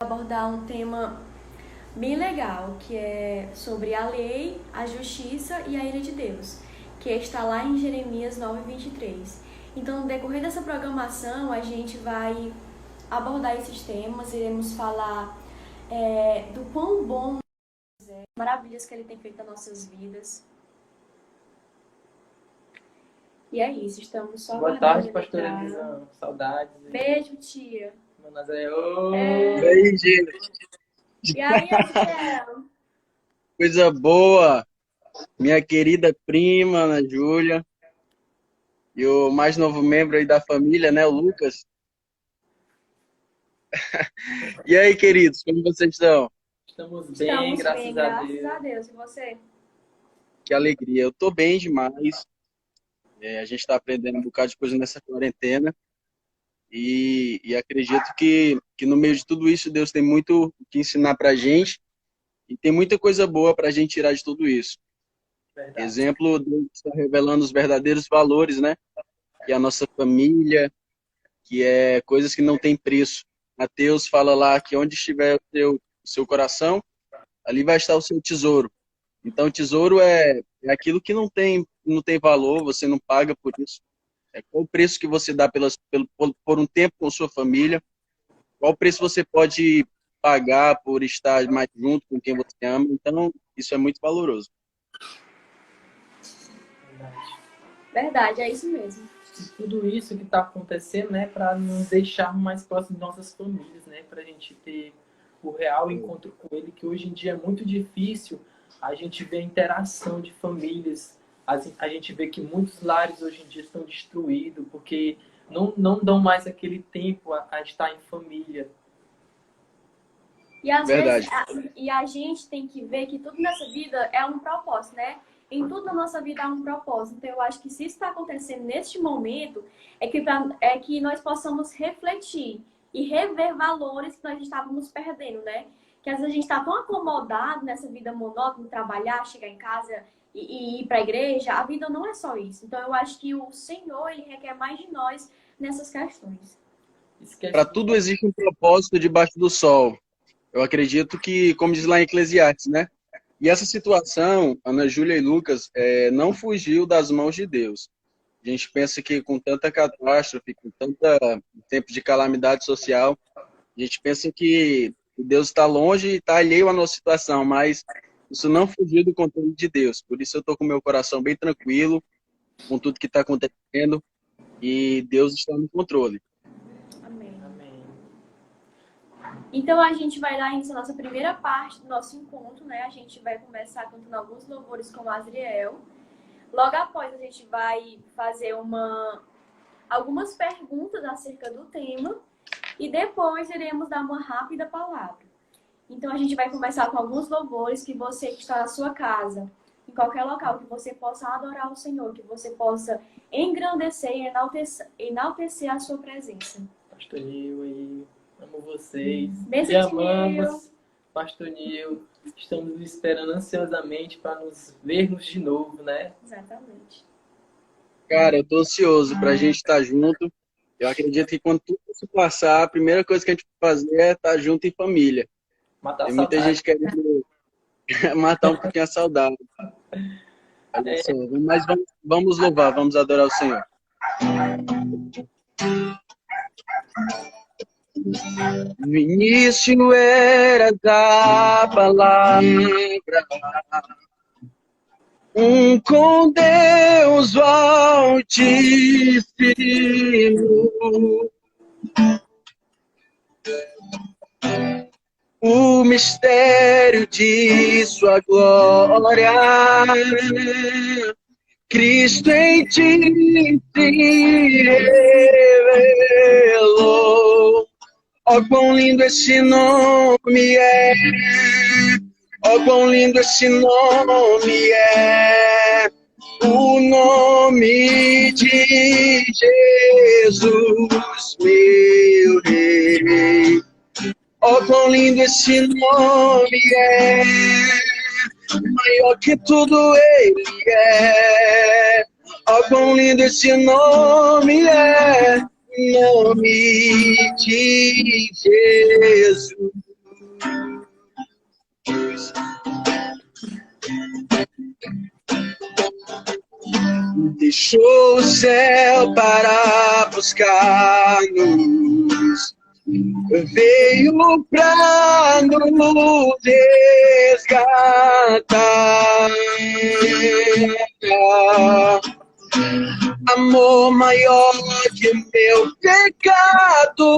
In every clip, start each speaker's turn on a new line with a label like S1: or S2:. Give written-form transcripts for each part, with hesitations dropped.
S1: Abordar um tema bem legal, que é sobre a lei, a justiça e a ira de Deus, que está lá em Jeremias 9:23. Então, no decorrer dessa programação, a gente vai abordar esses temas, iremos falar do quão bom é, maravilhas que Ele tem feito nas nossas vidas. E é isso, estamos só
S2: Boa
S1: aguardando
S2: tarde,
S1: ele
S2: pastora
S1: entrar.
S2: Elisão. Saudades.
S1: Beijo, tia.
S2: Meu Nazaré.
S3: Bem, gente,
S1: E aí, Asiel?
S3: coisa boa. Minha querida prima, Ana Júlia, e o mais novo membro aí da família, né, o Lucas. E aí, queridos, como vocês estão?
S2: Estamos bem,
S1: Estamos
S2: graças
S1: bem,
S2: a
S1: graças
S2: Deus.
S1: a Deus. E você?
S3: Que alegria. Eu tô bem demais. A gente está aprendendo um bocado de coisa nessa quarentena e acredito que no meio de tudo isso, Deus tem muito o que ensinar pra gente e tem muita coisa boa pra gente tirar de tudo isso.
S2: Verdade.
S3: Exemplo, Deus está revelando os verdadeiros valores, né? Que é a nossa família, que é coisas que não têm preço. Mateus fala lá que onde estiver o seu coração, ali vai estar o seu tesouro. Então, tesouro é aquilo que não tem valor, você não paga por isso. Qual o preço que você dá por um tempo com sua família? Qual o preço você pode pagar por estar mais junto com quem você ama? Então, isso é muito valoroso.
S2: Verdade.
S1: Verdade, é isso mesmo.
S2: E tudo isso que está acontecendo, né, para nos deixar mais próximos de nossas famílias, né, para a gente ter o real encontro com Ele, que hoje em dia é muito difícil a gente ver a interação de famílias. A gente vê que muitos lares hoje em dia estão destruídos porque não dão mais aquele tempo a estar em família.
S1: E às vezes,
S3: Verdade.
S1: a gente tem que ver que tudo nessa vida é um propósito, né? Em tudo na nossa vida há um propósito. Então, eu acho que se isso está acontecendo neste momento, é que nós possamos refletir e rever valores que nós estávamos perdendo, né? Que às vezes a gente está tão acomodado nessa vida monótona, trabalhar, chegar em casa e ir para a igreja. A vida não é só isso. Então, eu acho que o Senhor, Ele requer mais de nós nessas questões.
S3: Para tudo existe um propósito debaixo do sol. Eu acredito que, como diz lá em Eclesiastes, né? E essa situação, Ana Júlia e Lucas, não fugiu das mãos de Deus. A gente pensa que com tanta catástrofe, com tanta tempo de calamidade social, a gente pensa que Deus está longe e está alheio à nossa situação, mas isso não fugiu do controle de Deus. Por isso eu estou com meu coração bem tranquilo com tudo que está acontecendo e Deus está no controle.
S1: Amém.
S2: Amém.
S1: Então a gente vai dar início à nossa primeira parte do nosso encontro, né? A gente vai começar cantando alguns louvores com o Asriel. Logo após a gente vai fazer algumas perguntas acerca do tema e depois iremos dar uma rápida palavra. Então a gente vai começar com alguns louvores que você que está na sua casa, em qualquer local, que você possa adorar o Senhor, que você possa engrandecer e enaltecer a sua presença.
S2: Pastor Nil aí, amo vocês.
S1: Beijo,
S2: Te amamos, Pastor Nil. Estamos esperando ansiosamente para nos vermos de novo, né?
S1: Exatamente.
S3: Cara, eu tô ansioso pra gente estar junto. Eu acredito que quando tudo isso passar, a primeira coisa que a gente vai fazer é estar junto em família.
S2: Matar a
S3: Tem muita
S2: saudade.
S3: gente querendo matar um pouquinho a saudade. Olha só, mas vamos louvar, vamos adorar o Senhor. No início era a palavra, com Deus o Altíssimo. O mistério de sua glória, Cristo em ti se revelou. Ó, quão lindo esse nome é! Ó, quão lindo esse nome é! O nome de Jesus, meu Rei. Ó, quão lindo esse nome é! Maior que tudo ele é. Ó, quão lindo esse nome é! Nome de Jesus. deixou o céu para buscar-nos, veio pra nos resgatar. Amor maior que meu pecado,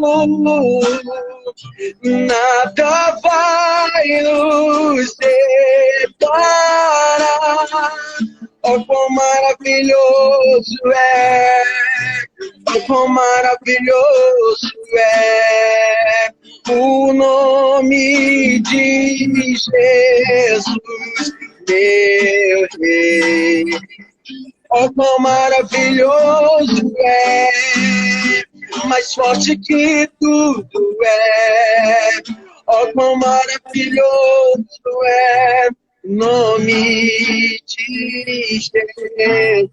S3: nada vai nos separar. Oh, quão maravilhoso é, oh, quão maravilhoso é o nome de Jesus, meu Rei. Oh, quão maravilhoso é, mais forte que tudo é. Oh, quão maravilhoso é o nome de Jesus.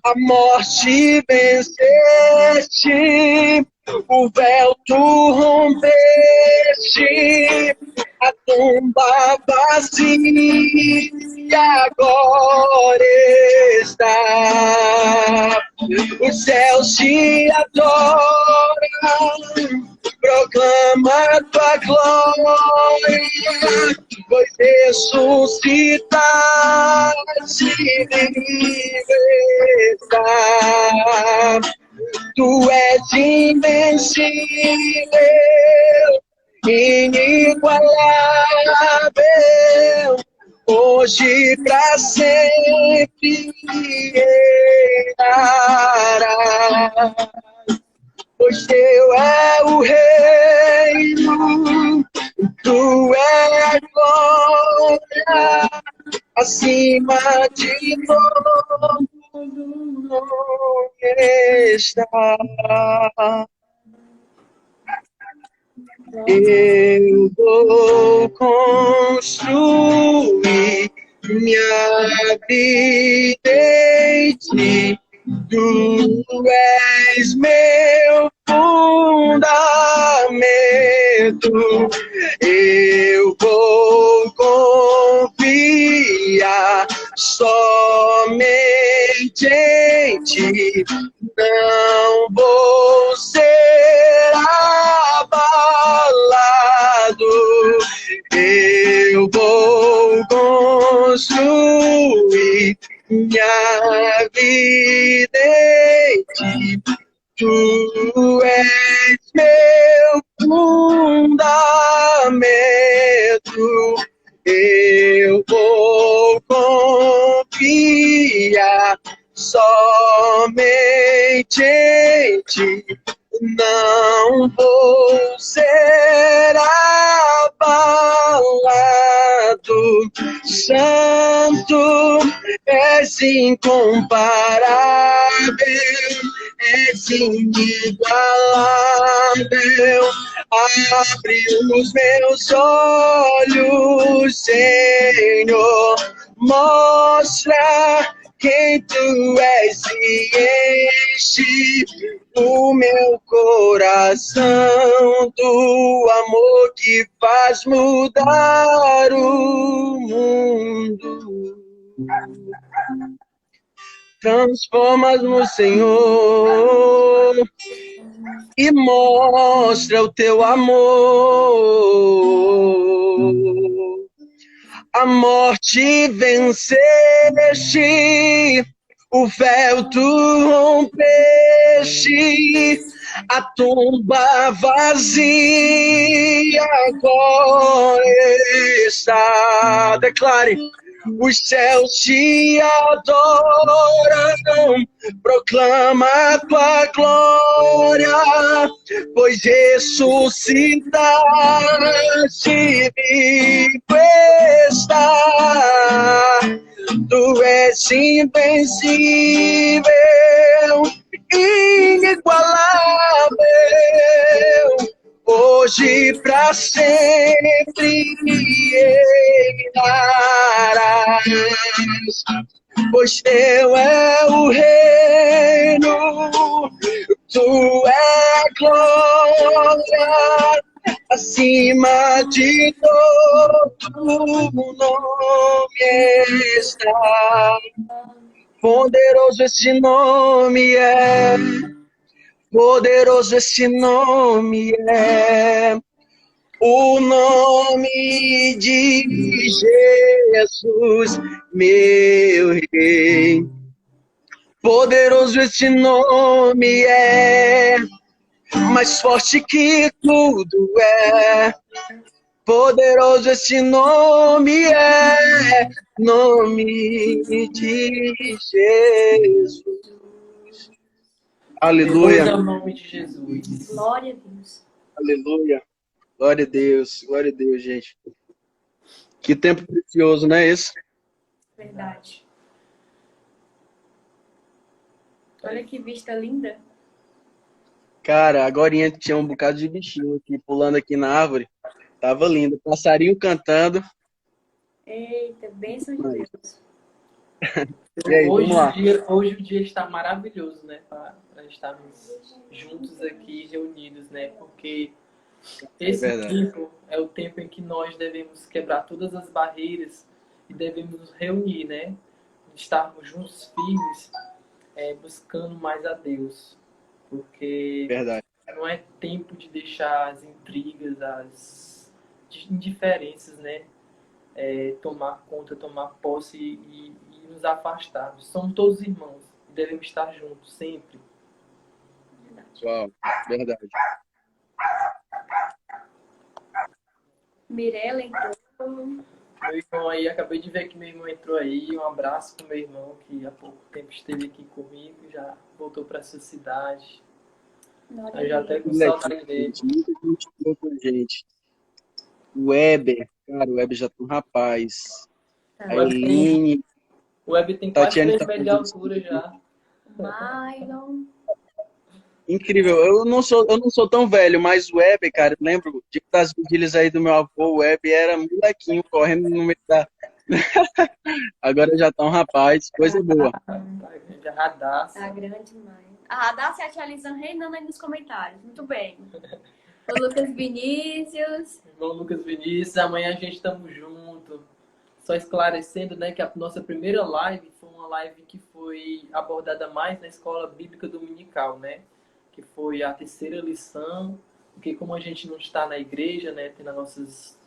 S3: A morte venceste, o véu tu rompeste, a tumba vazia agora está. Os céus te adoram, proclama tua glória, pois ressuscitaste vive está. Tu és invencível, inigualável, hoje pra sempre reinarás. Pois teu é o reino, tu é a glória, acima de todo nome está. Eu vou construir minha vida em ti. Tu és meu fundamento, eu vou confiar somente em ti, não vou ser abalado, eu vou construir minha vida em ti, tu és meu fundamento, eu vou confiar somente em ti, não vou ser abalado. Santo, és incomparável, és inigualável. Abre os meus olhos, Senhor, mostra quem tu és e enche o meu coração do amor que faz mudar o mundo. Transforma-nos, Senhor, e mostra o teu amor. A morte venceste, o véu tu rompeste, a tumba vazia agora está. Declare. Os céus te adoram, proclama a tua glória, pois ressuscitaste vivo está. Tu és invencível, inigualável, hoje pra sempre reinarás, pois teu é o reino, tu é a glória, acima de todo nome está. Poderoso esse nome é, poderoso esse nome é, o nome de Jesus, meu Rei. Poderoso esse nome é, mais forte que tudo é. Poderoso esse nome é, nome de Jesus. Aleluia.
S2: Deus é o nome de Jesus.
S1: Glória a Deus.
S3: Aleluia. Glória a Deus, gente. Que tempo precioso, não é esse?
S1: Verdade. Olha que vista linda.
S3: Cara, agorinha tinha um bocado de bichinho aqui, pulando aqui na árvore. Tava lindo. Passarinho cantando.
S1: Eita, bênção de Deus.
S3: E aí, vamos lá.
S2: Hoje o dia está maravilhoso, né? Para estarmos juntos aqui, reunidos, né? Porque esse tempo é o tempo em que nós devemos quebrar todas as barreiras e devemos nos reunir, né? Estarmos juntos, firmes, buscando mais a Deus. Porque não é tempo de deixar as intrigas, as indiferenças, né? Tomar conta, tomar posse e nos afastar. Somos todos irmãos e devemos estar juntos sempre.
S3: Uau, verdade.
S1: Mirella entrou.
S2: Meu irmão aí, acabei de ver que meu irmão entrou aí. Um abraço pro meu irmão que há pouco tempo esteve aqui comigo, já voltou para sua cidade. Eu já até com saudade dele.
S3: Muita gente boa com a gente. O Weber, cara, o Weber já tá um rapaz. A Eline.
S2: O Weber tem quase 3 metros de altura já.
S1: Mylon.
S3: Incrível. Eu não sou tão velho, mas o Weber, cara, lembro das vigílias aí do meu avô, o Weber era molequinho correndo no meio da. Agora já tá um rapaz, coisa boa.
S2: Já Radassa.
S1: Tá grande demais. A Radassa e a Tia Lisan reinando aí nos comentários. Muito bem. O Lucas Vinícius.
S2: Irmão Lucas Vinícius, amanhã a gente estamos junto. Só esclarecendo, né, que a nossa primeira live foi uma live que foi abordada mais na escola bíblica dominical, né? Que foi a terceira lição, porque como a gente não está na igreja, né, tem nas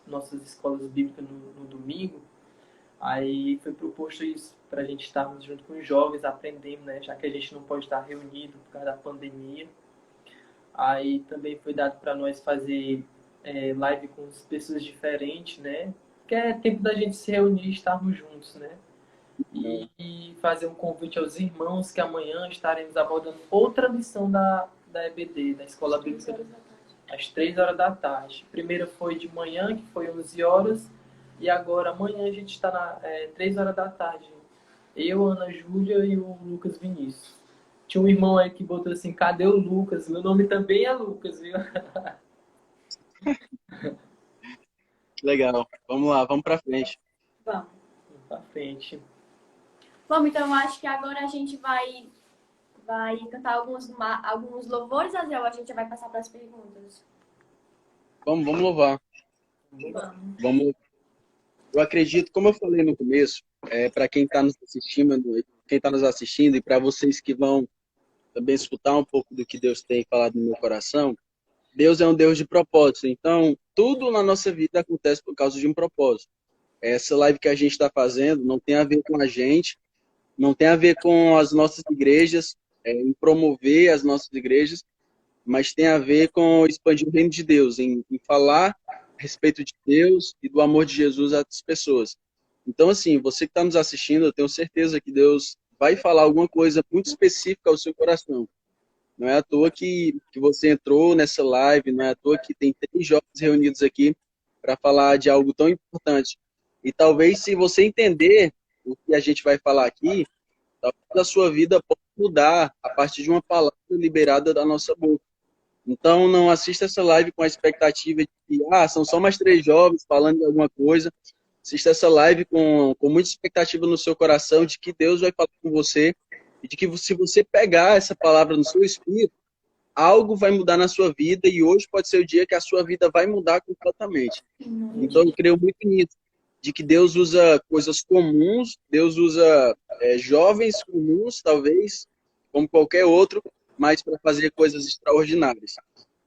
S2: nossas escolas bíblicas no domingo, aí foi proposto isso, para a gente estarmos junto com os jovens, aprendendo, né, já que a gente não pode estar reunido por causa da pandemia. Aí também foi dado para nós fazer live com pessoas diferentes, né, que é tempo da gente se reunir e estarmos juntos, né. E fazer um convite aos irmãos que amanhã estaremos abordando outra lição da EBD, da Escola Bíblica, às 3 horas da tarde. A primeira foi de manhã, que foi 11 horas, e agora amanhã a gente está 3 horas da tarde. Eu, Ana Júlia e o Lucas Vinícius. Tinha um irmão aí que botou assim, cadê o Lucas? Meu nome também é Lucas, viu?
S3: Legal. Vamos lá, vamos pra frente.
S1: Vamos.
S2: Vamos pra frente.
S1: Vamos, então eu acho que agora a gente vai cantar alguns louvores, Azel, a gente já vai passar para as perguntas.
S3: Vamos louvar. Vamos. Eu acredito, como eu falei no começo, para quem está nos assistindo e para vocês que vão também escutar um pouco do que Deus tem falado no meu coração, Deus é um Deus de propósito. Então, tudo na nossa vida acontece por causa de um propósito. Essa live que a gente está fazendo não tem a ver com a gente, não tem a ver com as nossas igrejas, em promover as nossas igrejas, mas tem a ver com expandir o reino de Deus, em falar a respeito de Deus e do amor de Jesus às pessoas. Então, assim, você que está nos assistindo, eu tenho certeza que Deus vai falar alguma coisa muito específica ao seu coração. Não é à toa que você entrou nessa live, não é à toa que tem 3 jovens reunidos aqui para falar de algo tão importante. E talvez, se você entender o que a gente vai falar aqui, talvez a sua vida pode mudar a partir de uma palavra liberada da nossa boca. Então, não assista essa live com a expectativa de que são só mais 3 jovens falando de alguma coisa. Assista essa live com muita expectativa no seu coração de que Deus vai falar com você e de que se você pegar essa palavra no seu espírito, algo vai mudar na sua vida e hoje pode ser o dia que a sua vida vai mudar completamente. Então, eu creio muito nisso. de que Deus usa coisas comuns, Deus usa jovens comuns, talvez, como qualquer outro, mas para fazer coisas extraordinárias.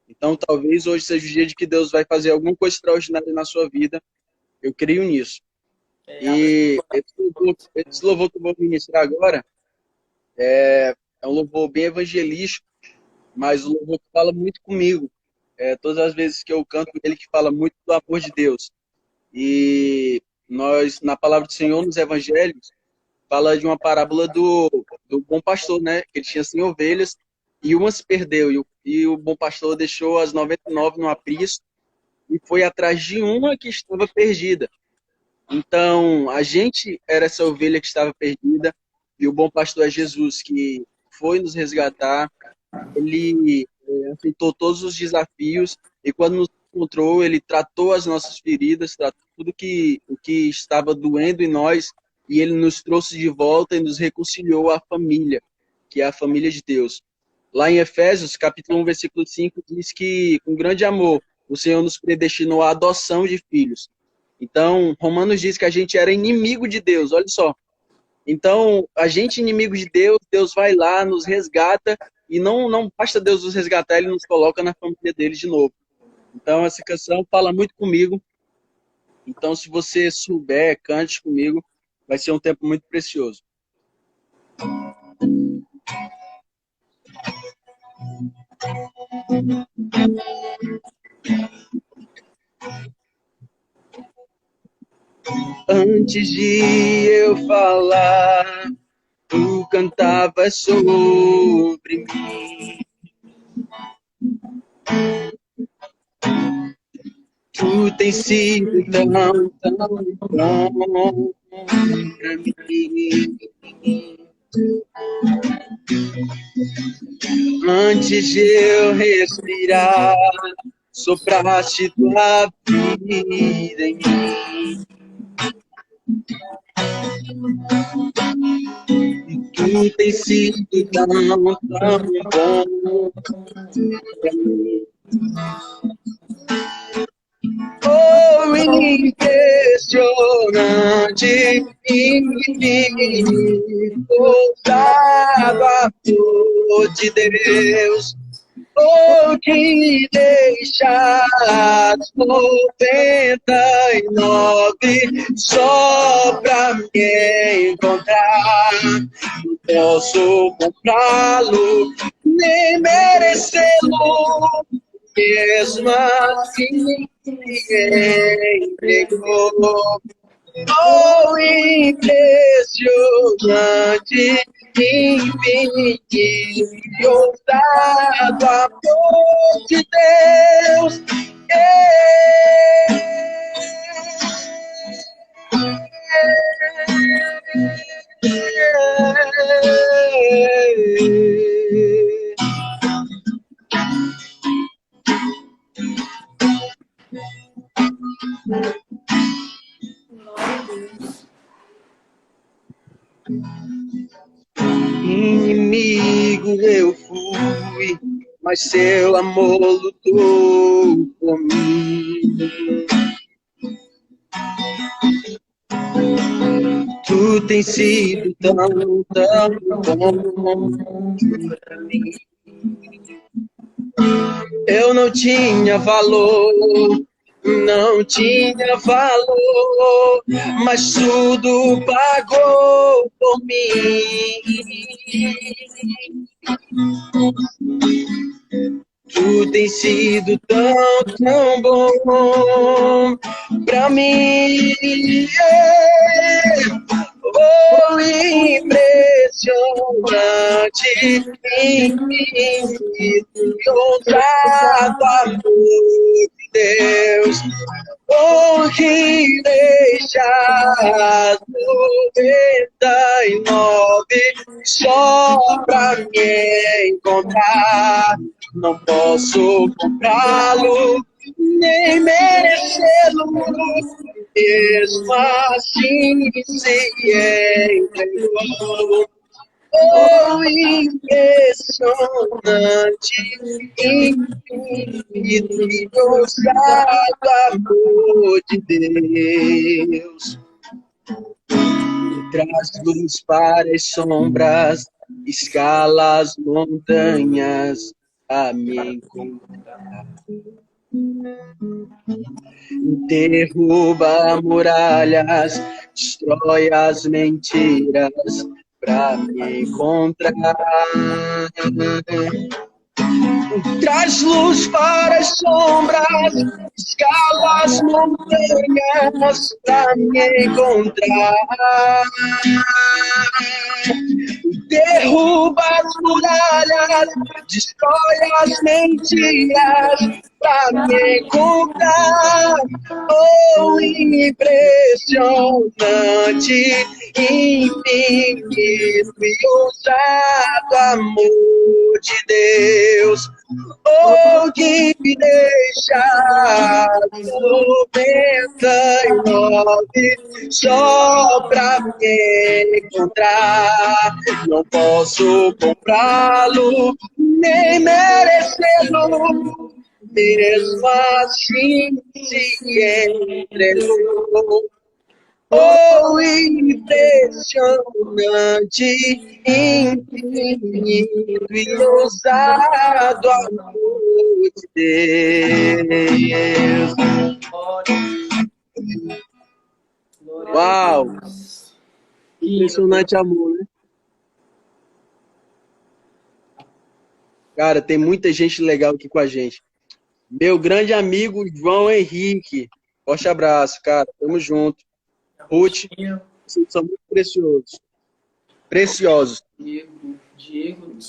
S3: Então, talvez hoje seja o dia de que Deus vai fazer alguma coisa extraordinária na sua vida. Eu creio nisso. E esse louvor que eu vou ministrar agora é um louvor bem evangelístico, mas um louvor que fala muito comigo. Todas as vezes que eu canto, ele que fala muito do amor de Deus. E nós, na palavra do Senhor, nos evangelhos, fala de uma parábola do bom pastor, né? Que ele tinha 100 ovelhas e uma se perdeu. E o bom pastor deixou as 99 no aprisco e foi atrás de uma que estava perdida. Então, a gente era essa ovelha que estava perdida e o bom pastor é Jesus, que foi nos resgatar. Ele aceitou todos os desafios e quando nos encontrou, ele tratou as nossas feridas, tratou tudo o que estava doendo em nós e ele nos trouxe de volta e nos reconciliou à família, que é a família de Deus. Lá em Efésios, capítulo 1, versículo 5, diz que, com grande amor, o Senhor nos predestinou à adoção de filhos. Então, Romanos diz que a gente era inimigo de Deus, olha só. Então, a gente inimigo de Deus, Deus vai lá, nos resgata, e não basta Deus nos resgatar, Ele nos coloca na família dele de novo. Então, essa canção fala muito comigo. Então, se você souber, cante comigo, vai ser um tempo muito precioso. Antes de eu falar, tu cantavas sobre mim. Tu tens sido tão, tão bom pra mim. Antes de eu respirar, sopraste tua vida em mim. Tu tens sido tão, tão bom pra mim. Oh, impressionante, infinito, amor de Deus. Oh, que deixas 99 só pra me encontrar. Não posso comprá-lo, nem merecê-lo. Mesmo assim me entregou. Oh, impressionante, infinito, ousado amor de Deus. Inimigo eu fui, mas seu amor lutou por mim. Tu tens sido tão, tão bom pra mim. Eu não tinha valor, não tinha valor, mas tudo pagou por mim. Tu tens sido tão, tão bom pra mim. Oh, impressionante, infinito, ousado amor de Deus. Oh, que deixas 99 só pra me encontrar. Não posso comprá-lo, nem merecê-lo. Mesmo assim se entregou. Oh, impressionante, infinito e ousado amor de Deus. Traz luz para as sombras, escala as montanhas a me encontrar. Derruba muralhas, destrói as mentiras pra me encontrar. Traz luz para as sombras, escala as montanhas pra me encontrar. Derruba as muralhas, destrói as mentiras pra me encontrar. Oh, impressionante, infinito e ousado amor de Deus. Oh, que me deixa 99 só pra me encontrar. Não posso comprá-lo, nem merecê-lo. Mesmo assim se entregou. Oh, impressionante, infinito e ousado amor de Deus. Uau! Impressionante amor, né? Cara, tem muita gente legal aqui com a gente. Meu grande amigo João Henrique. Forte abraço, cara. Tamo junto. Ruth, vocês são muito preciosos. Preciosos.
S2: Diego.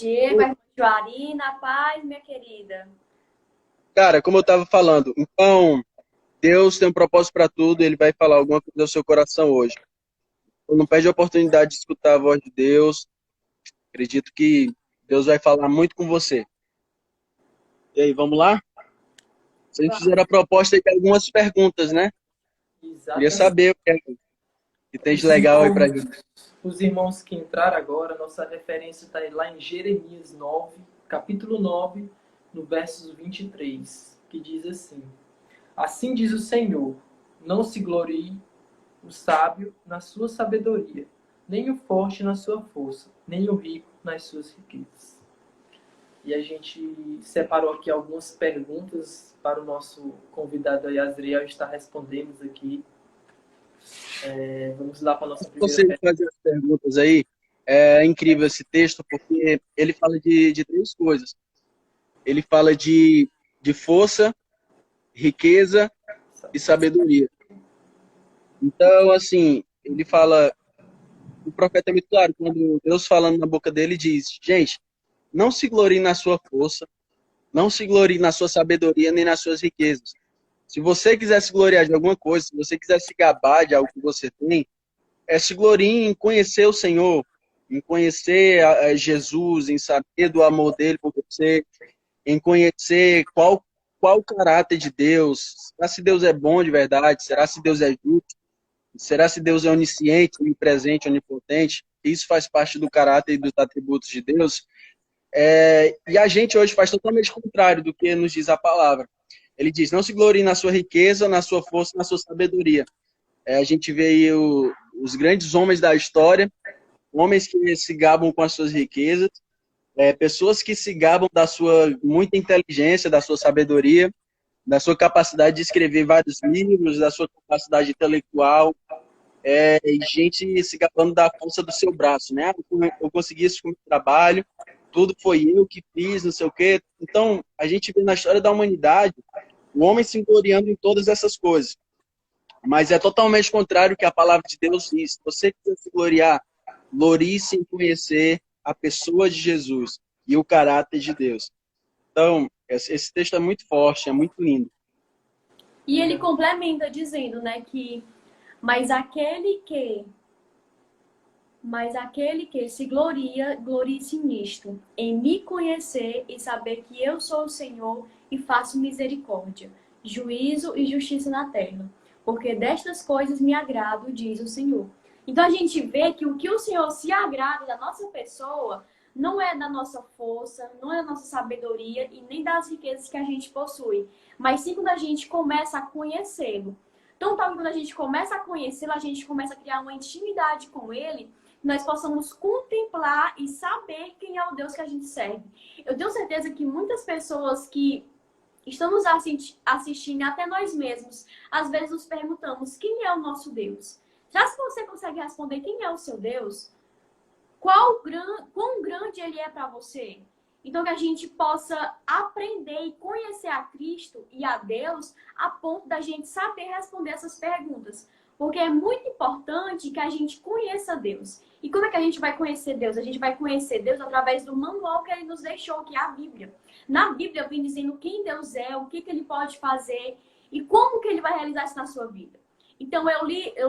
S1: Irmã Joarina, paz, minha querida.
S3: Cara, como eu estava falando, então, Deus tem um propósito para tudo, Ele vai falar alguma coisa ao seu coração hoje. Então, não perde a oportunidade de escutar a voz de Deus. Acredito que Deus vai falar muito com você. E aí, vamos lá? Se a gente fizer a proposta, tem algumas perguntas, né? Queria saber o que tem de legal aí pra gente.
S2: Os irmãos que entraram agora, nossa referência está lá em Jeremias 9, capítulo 9, no versos 23, que diz assim: Assim diz o Senhor, não se glorie o sábio na sua sabedoria, nem o forte na sua força, nem o rico nas suas riquezas. E a gente separou aqui algumas perguntas para o nosso convidado aí, Azriel, estar respondendo aqui. Vamos lá para a nossa primeira
S3: pergunta. Você fazer as perguntas aí, é incrível esse texto, porque ele fala de três coisas. Ele fala de força, riqueza e sabedoria. Então, assim, ele fala, o profeta é muito claro, quando Deus falando na boca dele diz, gente, não se glorie na sua força, não se glorie na sua sabedoria, nem nas suas riquezas. Se você quiser se gloriar de alguma coisa, se você quiser se gabar de algo que você tem, se glorie em conhecer o Senhor, em conhecer Jesus, em saber do amor dele por você, em conhecer qual o caráter de Deus. Será se Deus é bom de verdade? Será se Deus é justo? Será se Deus é onisciente, onipresente, onipotente? Isso faz parte do caráter e dos atributos de Deus. E a gente hoje faz totalmente o contrário do que nos diz a palavra. Ele diz, não se glorie na sua riqueza, na sua força, na sua sabedoria. A gente vê aí os grandes homens da história, homens que se gabam com as suas riquezas, pessoas que se gabam da sua muita inteligência, da sua sabedoria, da sua capacidade de escrever vários livros, da sua capacidade intelectual, e gente se gabando da força do seu braço, né? Eu consegui isso com o meu trabalho, tudo foi eu que fiz, não sei o quê. Então, a gente vê na história da humanidade o homem se gloriando em todas essas coisas. Mas é totalmente contrário ao que a palavra de Deus diz. Se você quiser se gloriar, glorie-se em conhecer a pessoa de Jesus e o caráter de Deus. Então, esse texto é muito forte, é muito lindo.
S1: E ele complementa dizendo, né, que mas aquele que se gloria, glorie-se nisto, em me conhecer e saber que eu sou o Senhor e faço misericórdia, juízo e justiça na terra. Porque destas coisas me agrado, diz o Senhor. Então a gente vê que o Senhor se agrada da nossa pessoa não é da nossa força, não é da nossa sabedoria e nem das riquezas que a gente possui, mas sim quando a gente começa a conhecê-lo. Então, quando a gente começa a conhecê-lo, a gente começa a criar uma intimidade com ele, nós possamos contemplar e saber quem é o Deus que a gente serve. Eu tenho certeza que muitas pessoas que estão nos assistindo, até nós mesmos, às vezes nos perguntamos quem é o nosso Deus. Já se você consegue responder quem é o seu Deus, quão grande ele é para você? Então, que a gente possa aprender e conhecer a Cristo e a Deus a ponto da gente saber responder essas perguntas. Porque é muito importante que a gente conheça Deus. E como é que a gente vai conhecer Deus? A gente vai conhecer Deus através do manual que ele nos deixou, que é a Bíblia. Na Bíblia vem dizendo quem Deus é, o que ele pode fazer e como que ele vai realizar isso na sua vida. Então, eu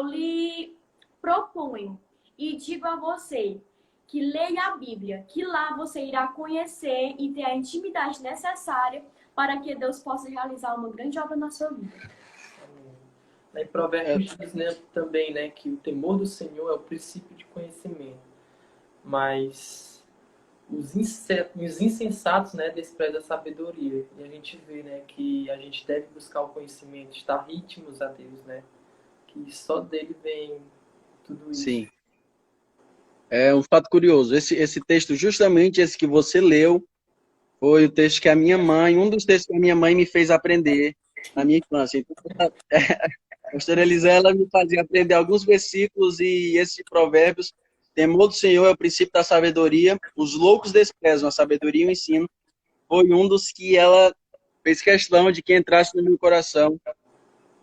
S1: lhe proponho e digo a você que leia a Bíblia, que lá você irá conhecer e ter a intimidade necessária para que Deus possa realizar uma grande obra na sua vida.
S2: Em Provérbios diz, né, também, né, que o temor do Senhor é o princípio de conhecimento, mas os insensatos, né, desprezam a sabedoria. E a gente vê, né, que a gente deve buscar o conhecimento, estar ritmos a Deus, né, que só dele vem tudo isso.
S3: Sim. É um fato curioso. Esse texto, justamente esse que você leu, foi o texto que a minha mãe, um dos textos que a minha mãe me fez aprender na minha infância. Então, a pastora Elisela me fazia aprender alguns versículos e esse de Provérbios, temor do Senhor é o princípio da sabedoria, os loucos desprezam a sabedoria e o ensino, foi um dos que ela fez questão de que entrasse no meu coração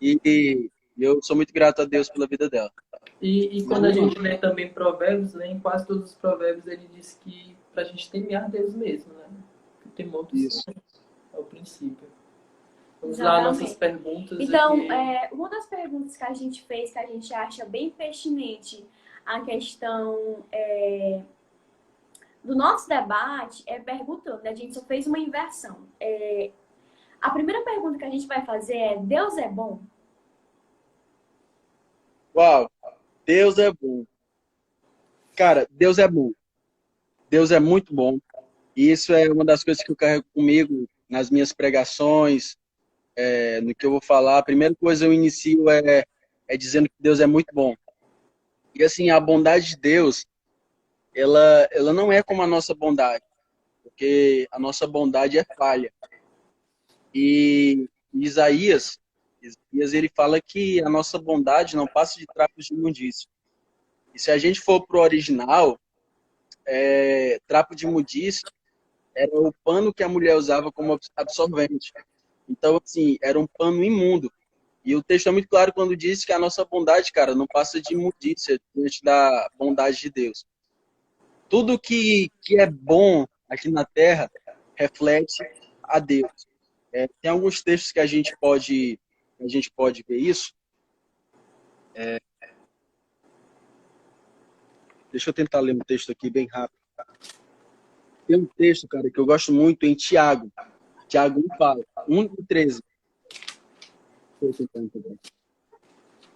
S3: e eu sou muito grato a Deus pela vida dela.
S2: E quando a gente lê também Provérbios, né, em quase todos os Provérbios ele diz que pra gente temer a Deus mesmo, né? O temor do Senhor é o princípio. Vamos lá, nossas perguntas.
S1: Então, uma das perguntas que a gente fez, que a gente acha bem pertinente a questão do nosso debate, é perguntando, né? A gente só fez uma inversão. A primeira pergunta que a gente vai fazer é: Deus é bom?
S3: Uau! Deus é bom. Cara, Deus é bom. Deus é muito bom. E isso é uma das coisas que eu carrego comigo nas minhas pregações, no que eu vou falar. A primeira coisa eu inicio é dizendo que Deus é muito bom. E assim, a bondade de Deus, ela não é como a nossa bondade, porque a nossa bondade é falha. E Isaías ele fala que a nossa bondade não passa de trapos de imundícia. E se a gente for pro original, trapo de imundícia era o pano que a mulher usava como absorvente. Então, assim, era um pano imundo. E o texto é muito claro quando diz que a nossa bondade, cara, não passa de imundícia diante da bondade de Deus. Tudo que é bom aqui na Terra reflete a Deus. Tem alguns textos que a gente pode ver isso. Deixa eu tentar ler um texto aqui bem rápido. Tem um texto, cara, que eu gosto muito em Tiago. Tiago 1 fala, 1:13.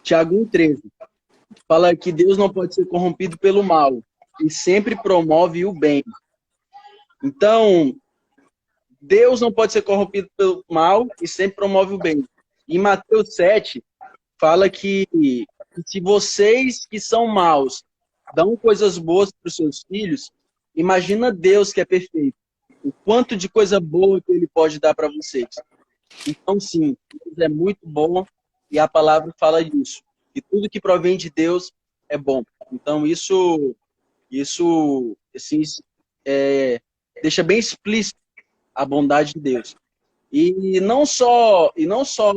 S3: Tiago 1:13 fala que Deus não pode ser corrompido pelo mal e sempre promove o bem. Então, Deus não pode ser corrompido pelo mal e sempre promove o bem. Em Mateus 7, fala que se vocês que são maus dão coisas boas para os seus filhos, imagina Deus que é perfeito. O quanto de coisa boa que ele pode dar para vocês. Então, sim, Deus é muito bom e a palavra fala disso. E tudo que provém de Deus é bom. Então, isso assim, deixa bem explícito a bondade de Deus. E não só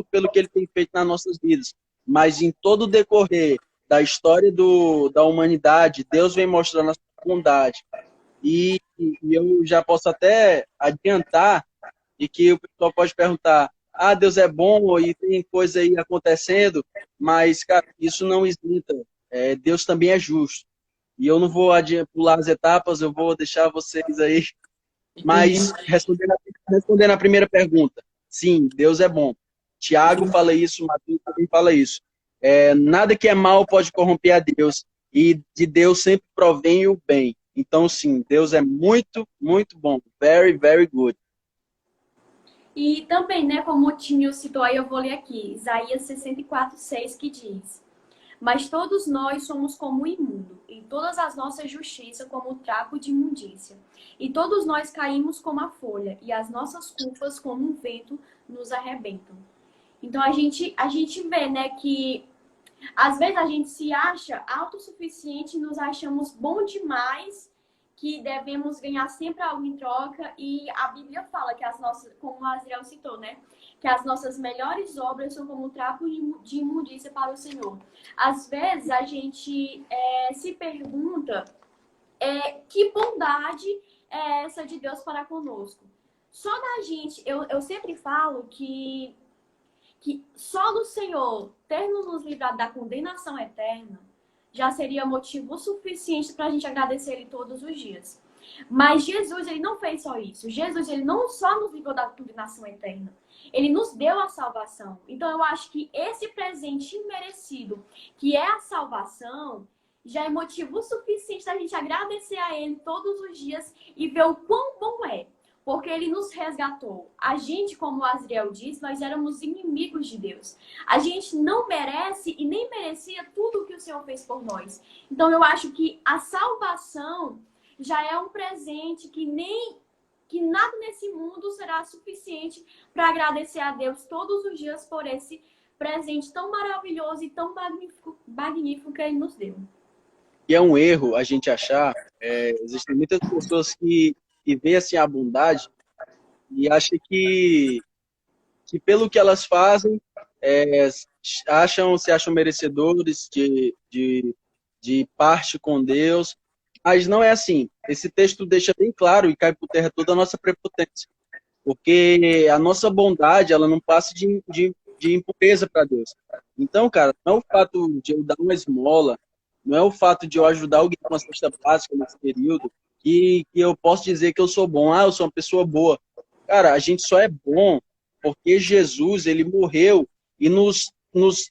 S3: pelo que ele tem feito nas nossas vidas, mas em todo o decorrer da história da humanidade, Deus vem mostrando a sua bondade. E eu já posso até adiantar e que o pessoal pode perguntar: Deus é bom e tem coisa aí acontecendo, mas, cara, isso não isenta. Deus também é justo. E eu não vou pular as etapas, eu vou deixar vocês aí. Mas, respondendo a primeira pergunta, sim, Deus é bom. Tiago fala isso, Mateus também fala isso. Nada que é mal pode corromper a Deus. e de Deus sempre provém o bem. Então, sim, Deus é muito, muito bom. Very, very good.
S1: E também, né, como o Tinho citou aí, eu vou ler aqui, Isaías 64:6, que diz: Mas todos nós somos como o imundo, e todas as nossas justiças como o trapo de imundícia. E todos nós caímos como a folha, e as nossas culpas como um vento nos arrebentam. Então a gente vê, né, que às vezes a gente se acha autossuficiente, nos achamos bom demais, que devemos ganhar sempre algo em troca. E a Bíblia fala que as nossas, como o Azriel citou, né? Que as nossas melhores obras são como um trapo de imundícia para o Senhor. Às vezes a gente se pergunta que bondade é essa de Deus para conosco. Só da gente, eu sempre falo que só do Senhor ter nos livrado da condenação eterna já seria motivo suficiente para a gente agradecer Ele todos os dias. Mas Jesus, Ele não fez só isso. Jesus, Ele não só nos livrou da condenação eterna, Ele nos deu a salvação. Então, eu acho que esse presente imerecido, que é a salvação, já é motivo suficiente para a gente agradecer a Ele todos os dias e ver o quão bom é. Porque Ele nos resgatou. A gente, como o Azriel disse, nós éramos inimigos de Deus. A gente não merece e nem merecia tudo o que o Senhor fez por nós. Então, eu acho que a salvação já é um presente que nada nesse mundo será suficiente para agradecer a Deus todos os dias por esse presente tão maravilhoso e tão magnífico que Ele nos deu.
S3: E é um erro a gente achar, existem muitas pessoas que veem assim a bondade e acham que pelo que elas fazem, se acham merecedores de parte com Deus, mas não é assim. Esse texto deixa bem claro e cai por terra toda a nossa prepotência, porque a nossa bondade, ela não passa de impureza para Deus. Então, cara, não é o fato de eu dar uma esmola, não é o fato de eu ajudar alguém com uma cesta básica nesse período, que eu posso dizer que eu sou bom, eu sou uma pessoa boa. Cara, a gente só é bom porque Jesus, ele morreu e nos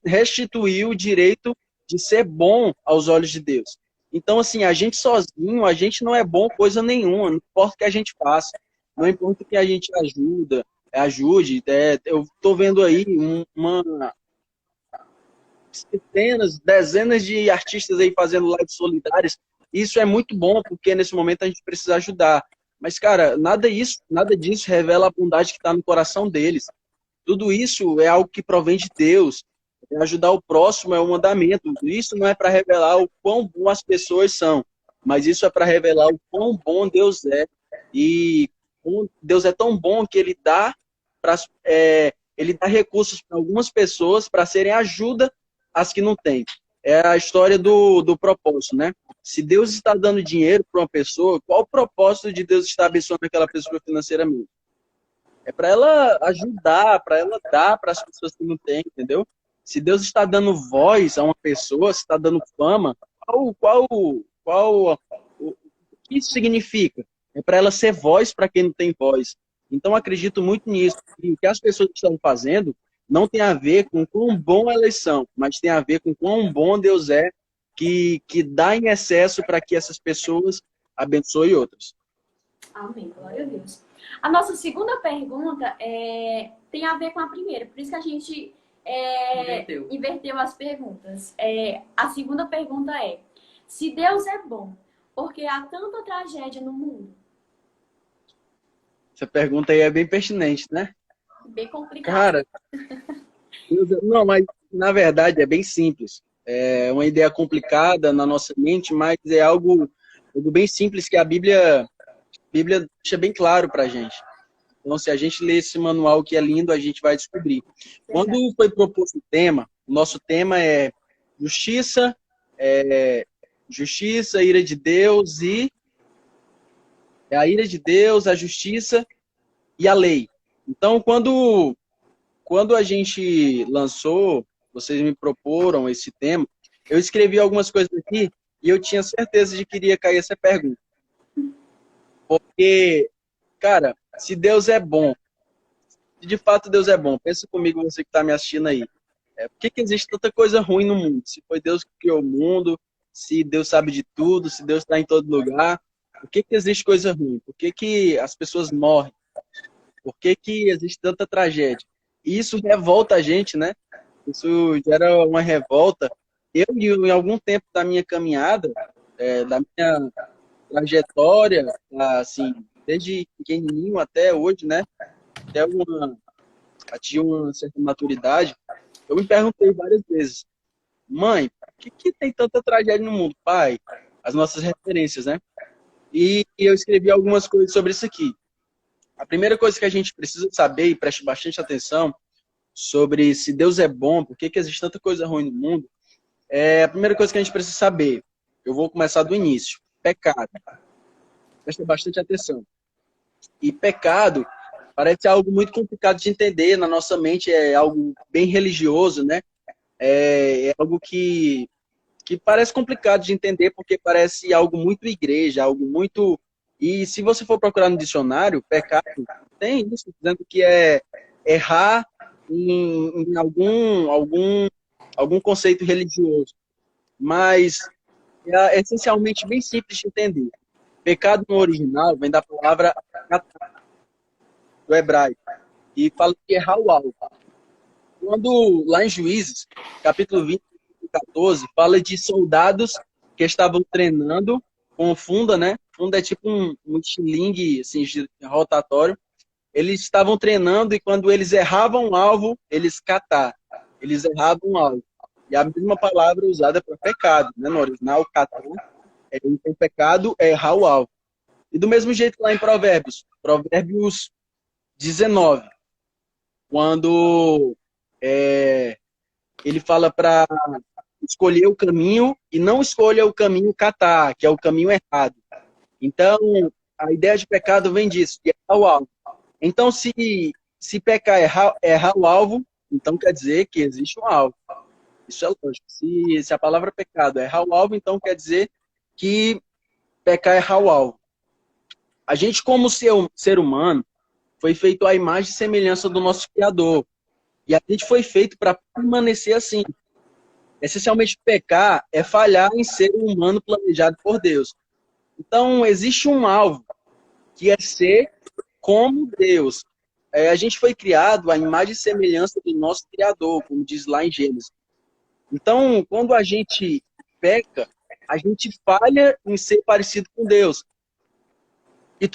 S3: restituiu o direito de ser bom aos olhos de Deus. Então, assim, a gente sozinho, a gente não é bom coisa nenhuma, não importa o que a gente faça, não importa o que a gente ajude. Eu estou vendo aí centenas, dezenas de artistas aí fazendo lives solidárias. Isso é muito bom, porque nesse momento a gente precisa ajudar. Mas, cara, nada disso revela a bondade que está no coração deles. Tudo isso é algo que provém de Deus. Ajudar o próximo é um mandamento. Isso não é para revelar o quão bom as pessoas são, mas isso é para revelar o quão bom Deus é. E Deus é tão bom que Ele dá recursos para algumas pessoas para serem ajuda às que não têm. É a história do propósito, né? Se Deus está dando dinheiro para uma pessoa, qual o propósito de Deus estar abençoando aquela pessoa financeiramente? É para ela ajudar, para ela dar para as pessoas que não têm, entendeu? Se Deus está dando voz a uma pessoa, se está dando fama, o que isso significa? É para ela ser voz para quem não tem voz. Então, acredito muito nisso. E o que as pessoas estão fazendo não tem a ver com quão bom elas são, mas tem a ver com quão bom Deus é, que dá em excesso para que essas pessoas abençoem outras.
S1: Amém, glória a Deus. A nossa segunda pergunta tem a ver com a primeira, por isso que a gente inverteu as perguntas. A segunda pergunta é: se Deus é bom, por que há tanta tragédia no mundo?
S3: Essa pergunta aí é bem pertinente, né?
S1: Bem complicado.
S3: Cara, não, mas na verdade é bem simples. É uma ideia complicada na nossa mente, mas é algo bem simples que a Bíblia deixa bem claro pra gente. Então, se a gente ler esse manual que é lindo, a gente vai descobrir. Quando foi proposto o nosso tema é justiça, ira de Deus e a ira de Deus, a justiça e a lei. Então, quando a gente lançou, vocês me proporam esse tema, eu escrevi algumas coisas aqui e eu tinha certeza de que iria cair essa pergunta. Porque, cara, se Deus é bom, se de fato Deus é bom, pensa comigo, você que está me assistindo aí. Por que existe tanta coisa ruim no mundo? Se foi Deus que criou o mundo, se Deus sabe de tudo, se Deus está em todo lugar, por que que existe coisa ruim? Por que que as pessoas morrem? Por que que existe tanta tragédia? E isso revolta a gente, né? Isso gera uma revolta. Eu, em algum tempo da minha caminhada, da minha trajetória, assim, desde pequenininho até hoje, né? Até atingir uma certa maturidade, eu me perguntei várias vezes, mãe, por que tem tanta tragédia no mundo? Pai, as nossas referências, né? E eu escrevi algumas coisas sobre isso aqui. A primeira coisa que a gente precisa saber, e preste bastante atenção, sobre se Deus é bom, por que existe tanta coisa ruim no mundo, a primeira coisa que a gente precisa saber, eu vou começar do início, pecado. Preste bastante atenção. E pecado parece algo muito complicado de entender, na nossa mente é algo bem religioso, né? É algo que parece complicado de entender, porque parece algo muito igreja, algo muito... E se você for procurar no dicionário, pecado tem isso, dizendo que é errar em algum conceito religioso. Mas é essencialmente bem simples de entender. Pecado no original vem da palavra do hebraico, e fala que errar o alvo. Quando, lá em Juízes, capítulo 20, 14, fala de soldados que estavam treinando com funda, né? Funda é tipo um estilingue assim, rotatório. Eles estavam treinando e quando eles erravam o alvo, eles catar. Eles erravam o alvo. E a mesma palavra usada para pecado, né? No original, catar. Então, pecado é errar o alvo. E do mesmo jeito lá em Provérbios 19, quando ele fala para escolher o caminho e não escolha o caminho catar, que é o caminho errado. Então, a ideia de pecado vem disso, de errar o alvo. Então, se pecar errar o alvo, então quer dizer que existe um alvo. Isso é lógico. Se a palavra pecado é errar o alvo, então quer dizer que pecar é errar o alvo. A gente, como ser humano, foi feito à imagem e semelhança do nosso Criador. E a gente foi feito para permanecer assim. Essencialmente, pecar é falhar em ser um humano planejado por Deus. Então, existe um alvo, que é ser como Deus. A gente foi criado à imagem e semelhança do nosso Criador, como diz lá em Gênesis. Então, quando a gente peca, a gente falha em ser parecido com Deus. E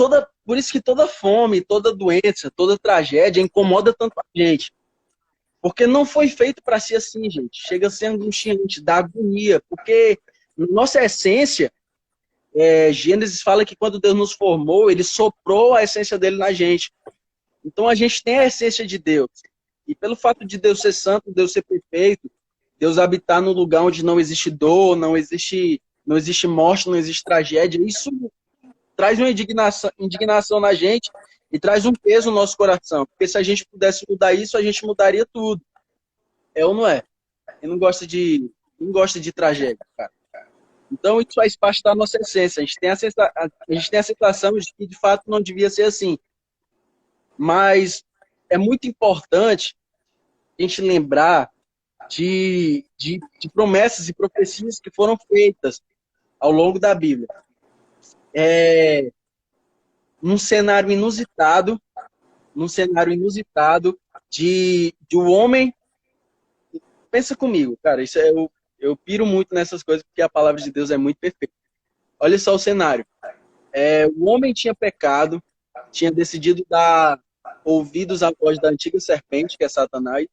S3: por isso que toda fome, toda doença, toda tragédia incomoda tanto a gente. Porque não foi feito para ser assim, gente. Chega a ser angustiante, dá agonia. Porque nossa essência, Gênesis fala que quando Deus nos formou, Ele soprou a essência dele na gente. Então a gente tem a essência de Deus. E pelo fato de Deus ser santo, Deus ser perfeito, Deus habitar num lugar onde não existe dor, não existe morte, não existe tragédia, isso traz uma indignação na gente e traz um peso no nosso coração. Porque se a gente pudesse mudar isso, a gente mudaria tudo. É ou não é? Eu não gosto de tragédia, cara. Então isso faz parte da nossa essência. A gente tem a sensação de que de fato não devia ser assim. Mas é muito importante a gente lembrar de promessas e profecias que foram feitas ao longo da Bíblia. Num cenário inusitado de um homem. Pensa comigo, cara, eu piro muito nessas coisas porque a palavra de Deus é muito perfeita. Olha só o cenário. O homem tinha pecado, tinha decidido dar ouvidos à voz da antiga serpente, que é Satanás.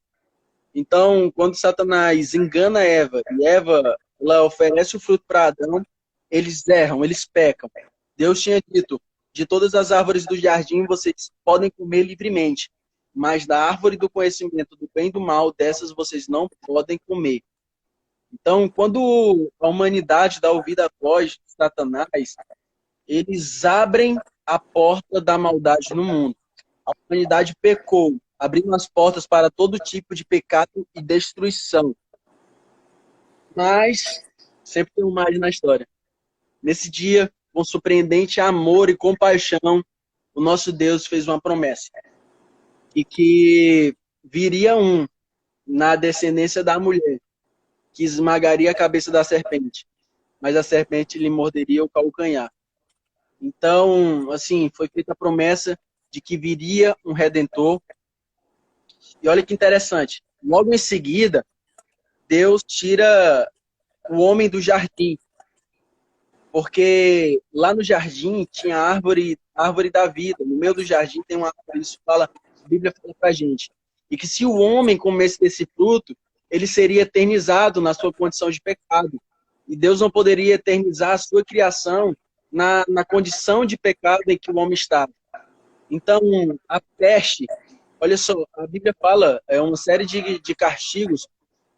S3: Então, quando Satanás engana Eva, e Eva ela oferece o fruto para Adão, eles erram, eles pecam. Deus tinha dito, de todas as árvores do jardim vocês podem comer livremente, mas da árvore do conhecimento do bem e do mal, dessas vocês não podem comer. Então, quando a humanidade dá ouvido à voz de Satanás, eles abrem a porta da maldade no mundo. A humanidade pecou, abrindo as portas para todo tipo de pecado e destruição. Mas, sempre tem um mais na história. Nesse dia, com surpreendente amor e compaixão, o nosso Deus fez uma promessa. E que viria na descendência da mulher, que esmagaria a cabeça da serpente. mas a serpente lhe morderia o calcanhar. Então, assim, foi feita a promessa de que viria um Redentor. E olha que interessante, logo em seguida, Deus tira o homem do jardim, porque lá no jardim tinha a árvore da vida. No meio do jardim tem uma árvore, isso fala, a Bíblia fala pra gente. E que se o homem comesse desse fruto, ele seria eternizado na sua condição de pecado. E Deus não poderia eternizar a sua criação na condição de pecado em que o homem estava. Então, a peste, olha só, a Bíblia fala, é uma série de castigos,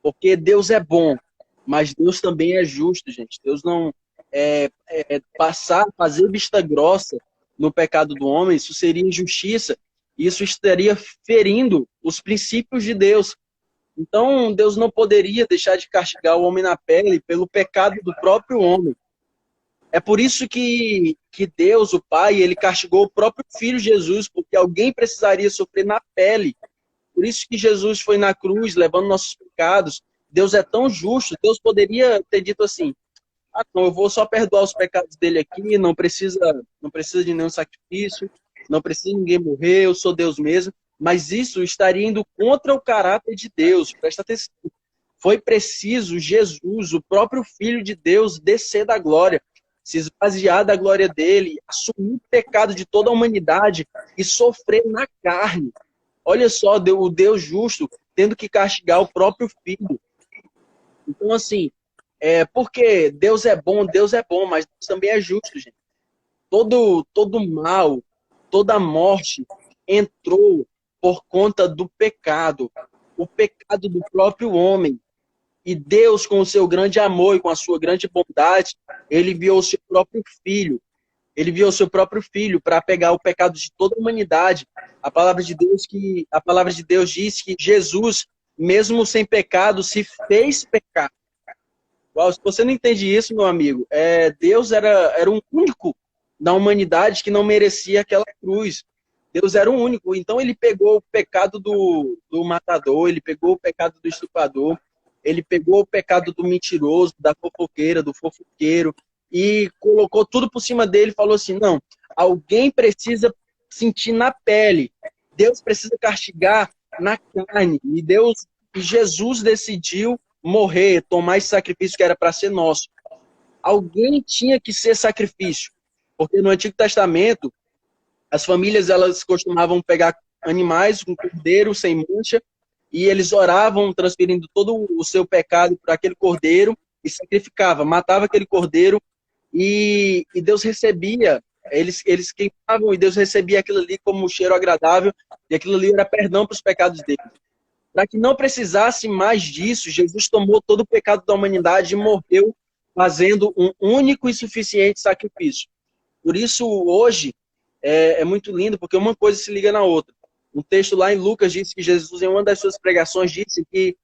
S3: porque Deus é bom, mas Deus também é justo, gente. Deus não fazer vista grossa no pecado do homem, isso seria injustiça, isso estaria ferindo os princípios de Deus. Então, Deus não poderia deixar de castigar o homem na pele pelo pecado do próprio homem. É por isso que Deus, o Pai, ele castigou o próprio Filho Jesus, porque alguém precisaria sofrer na pele. Por isso que Jesus foi na cruz, levando nossos pecados. Deus é tão justo, Deus poderia ter dito assim, não, eu vou só perdoar os pecados dele aqui, não precisa de nenhum sacrifício, não precisa de ninguém morrer, eu sou Deus mesmo. Mas isso estaria indo contra o caráter de Deus, presta atenção. Foi preciso Jesus, o próprio Filho de Deus, descer da glória, se esvaziar da glória dele, assumir o pecado de toda a humanidade e sofrer na carne. Olha só, o Deus justo tendo que castigar o próprio Filho. Então, assim, porque Deus é bom, mas Deus também é justo, gente. Todo mal, toda morte entrou por conta do pecado. O pecado do próprio homem. E Deus, com o seu grande amor e com a sua grande bondade, ele enviou o seu próprio filho. Ele enviou o seu próprio filho para pegar o pecado de toda a humanidade. A palavra de Deus diz que Jesus, mesmo sem pecado, se fez pecado. Uau, se você não entende isso, meu amigo, Deus era um único da humanidade que não merecia aquela cruz. Deus era o único. Então ele pegou o pecado do matador, ele pegou o pecado do estuprador, ele pegou o pecado do mentiroso, da fofoqueira, do fofoqueiro, e colocou tudo por cima dele e falou assim, não, alguém precisa sentir na pele, Deus precisa castigar na carne. E Jesus decidiu morrer, tomar esse sacrifício que era para ser nosso. Alguém tinha que ser sacrifício, porque no Antigo Testamento, as famílias elas costumavam pegar animais, um cordeiro sem mancha, e eles oravam, transferindo todo o seu pecado para aquele cordeiro, e sacrificava, matava aquele cordeiro, e Deus recebia, eles queimavam, e Deus recebia aquilo ali como um cheiro agradável, e aquilo ali era perdão para os pecados deles. Para que não precisasse mais disso, Jesus tomou todo o pecado da humanidade e morreu, fazendo um único e suficiente sacrifício. Por isso, hoje, é muito lindo, porque uma coisa se liga na outra. Um texto lá em Lucas diz que Jesus, em uma das suas pregações, disse que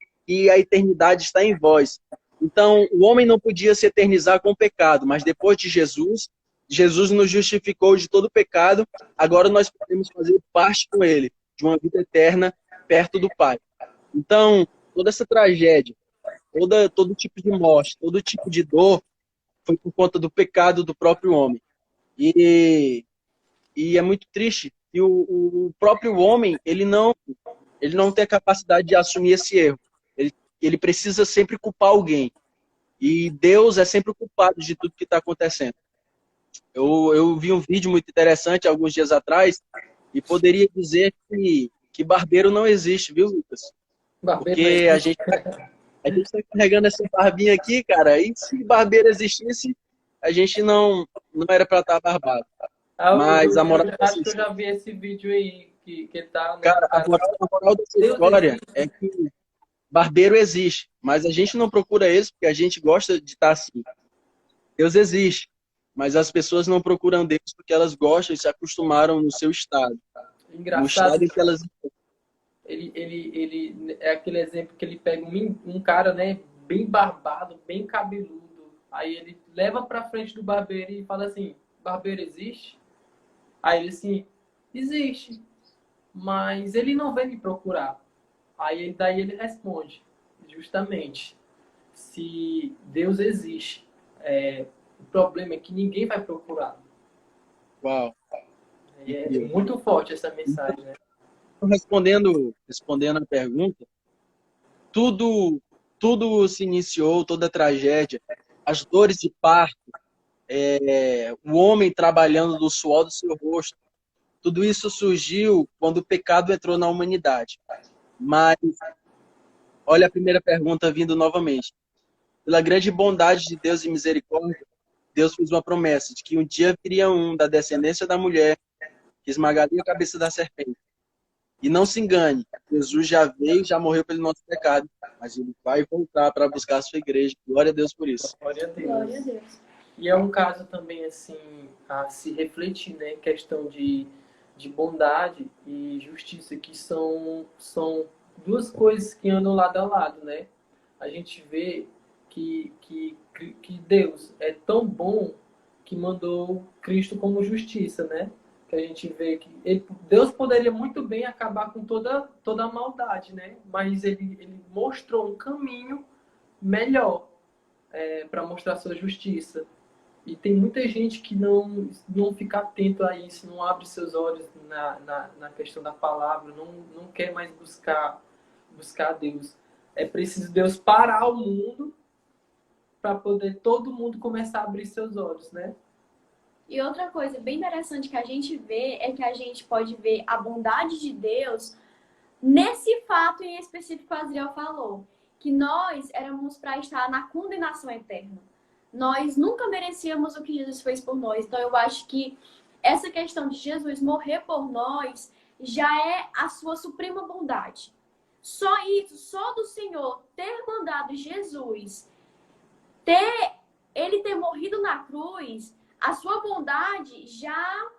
S3: a eternidade está em vós. Então, o homem não podia se eternizar com o pecado, mas depois de Jesus, Jesus nos justificou de todo o pecado, agora nós podemos fazer parte com ele, de uma vida eterna perto do Pai. Então, toda essa tragédia, todo tipo de morte, todo tipo de dor, foi por conta do pecado do próprio homem. E é muito triste. E o próprio homem, ele não tem a capacidade de assumir esse erro. Ele precisa sempre culpar alguém. E Deus é sempre o culpado de tudo que está acontecendo. Eu vi um vídeo muito interessante alguns dias atrás e poderia dizer que barbeiro não existe, viu, Lucas? Porque a gente está carregando essa barbinha aqui, cara, e se barbeiro existisse, a gente não era para estar barbado. Mas a moral
S2: acho que eu já vi esse vídeo aí, que ele tá...
S3: Cara, a moral dessa história é que barbeiro existe, mas a gente não procura eles porque a gente gosta de estar assim. Deus existe, mas as pessoas não procuram Deus porque elas gostam e se acostumaram no seu estado.
S2: Engraçado.
S3: No estado em que elas...
S2: Ele é aquele exemplo que ele pega um cara, né, bem barbado, bem cabeludo. Aí ele leva pra frente do barbeiro e fala assim, barbeiro existe? Aí ele assim, existe, mas ele não vem me procurar. Daí ele responde, justamente, se Deus existe, o problema é que ninguém vai procurar.
S3: Uau.
S2: É muito forte essa mensagem, né?
S3: Respondendo a pergunta, tudo se iniciou, toda a tragédia, as dores de parto, o homem trabalhando do suor do seu rosto, tudo isso surgiu quando o pecado entrou na humanidade. Mas, olha a primeira pergunta vindo novamente. Pela grande bondade de Deus e misericórdia, Deus fez uma promessa de que um dia viria um da descendência da mulher que esmagaria a cabeça da serpente. E não se engane, Jesus já veio, já morreu pelo nosso pecado, mas ele vai voltar para buscar a sua igreja. Glória a Deus por isso.
S2: Glória a Deus.
S1: Glória a Deus.
S2: E é um caso também, assim, a se refletir, né? Questão de bondade e justiça, que são duas coisas que andam lado a lado, né? A gente vê que Deus é tão bom que mandou Cristo como justiça, né? Que a gente vê que Deus poderia muito bem acabar com toda a maldade, né? Mas ele mostrou um caminho melhor para mostrar sua justiça. E tem muita gente que não fica atento a isso, não abre seus olhos na questão da palavra, não quer mais buscar a Deus. É preciso Deus parar o mundo para poder todo mundo começar a abrir seus olhos, né?
S1: E outra coisa bem interessante que a gente vê é que a gente pode ver a bondade de Deus nesse fato em específico que o Azriel falou, que nós éramos para estar na condenação eterna. Nós nunca merecíamos o que Jesus fez por nós. Então eu acho que essa questão de Jesus morrer por nós já é a sua suprema bondade. Só isso, só do Senhor ter mandado Jesus, ele ter morrido na cruz, a sua bondade já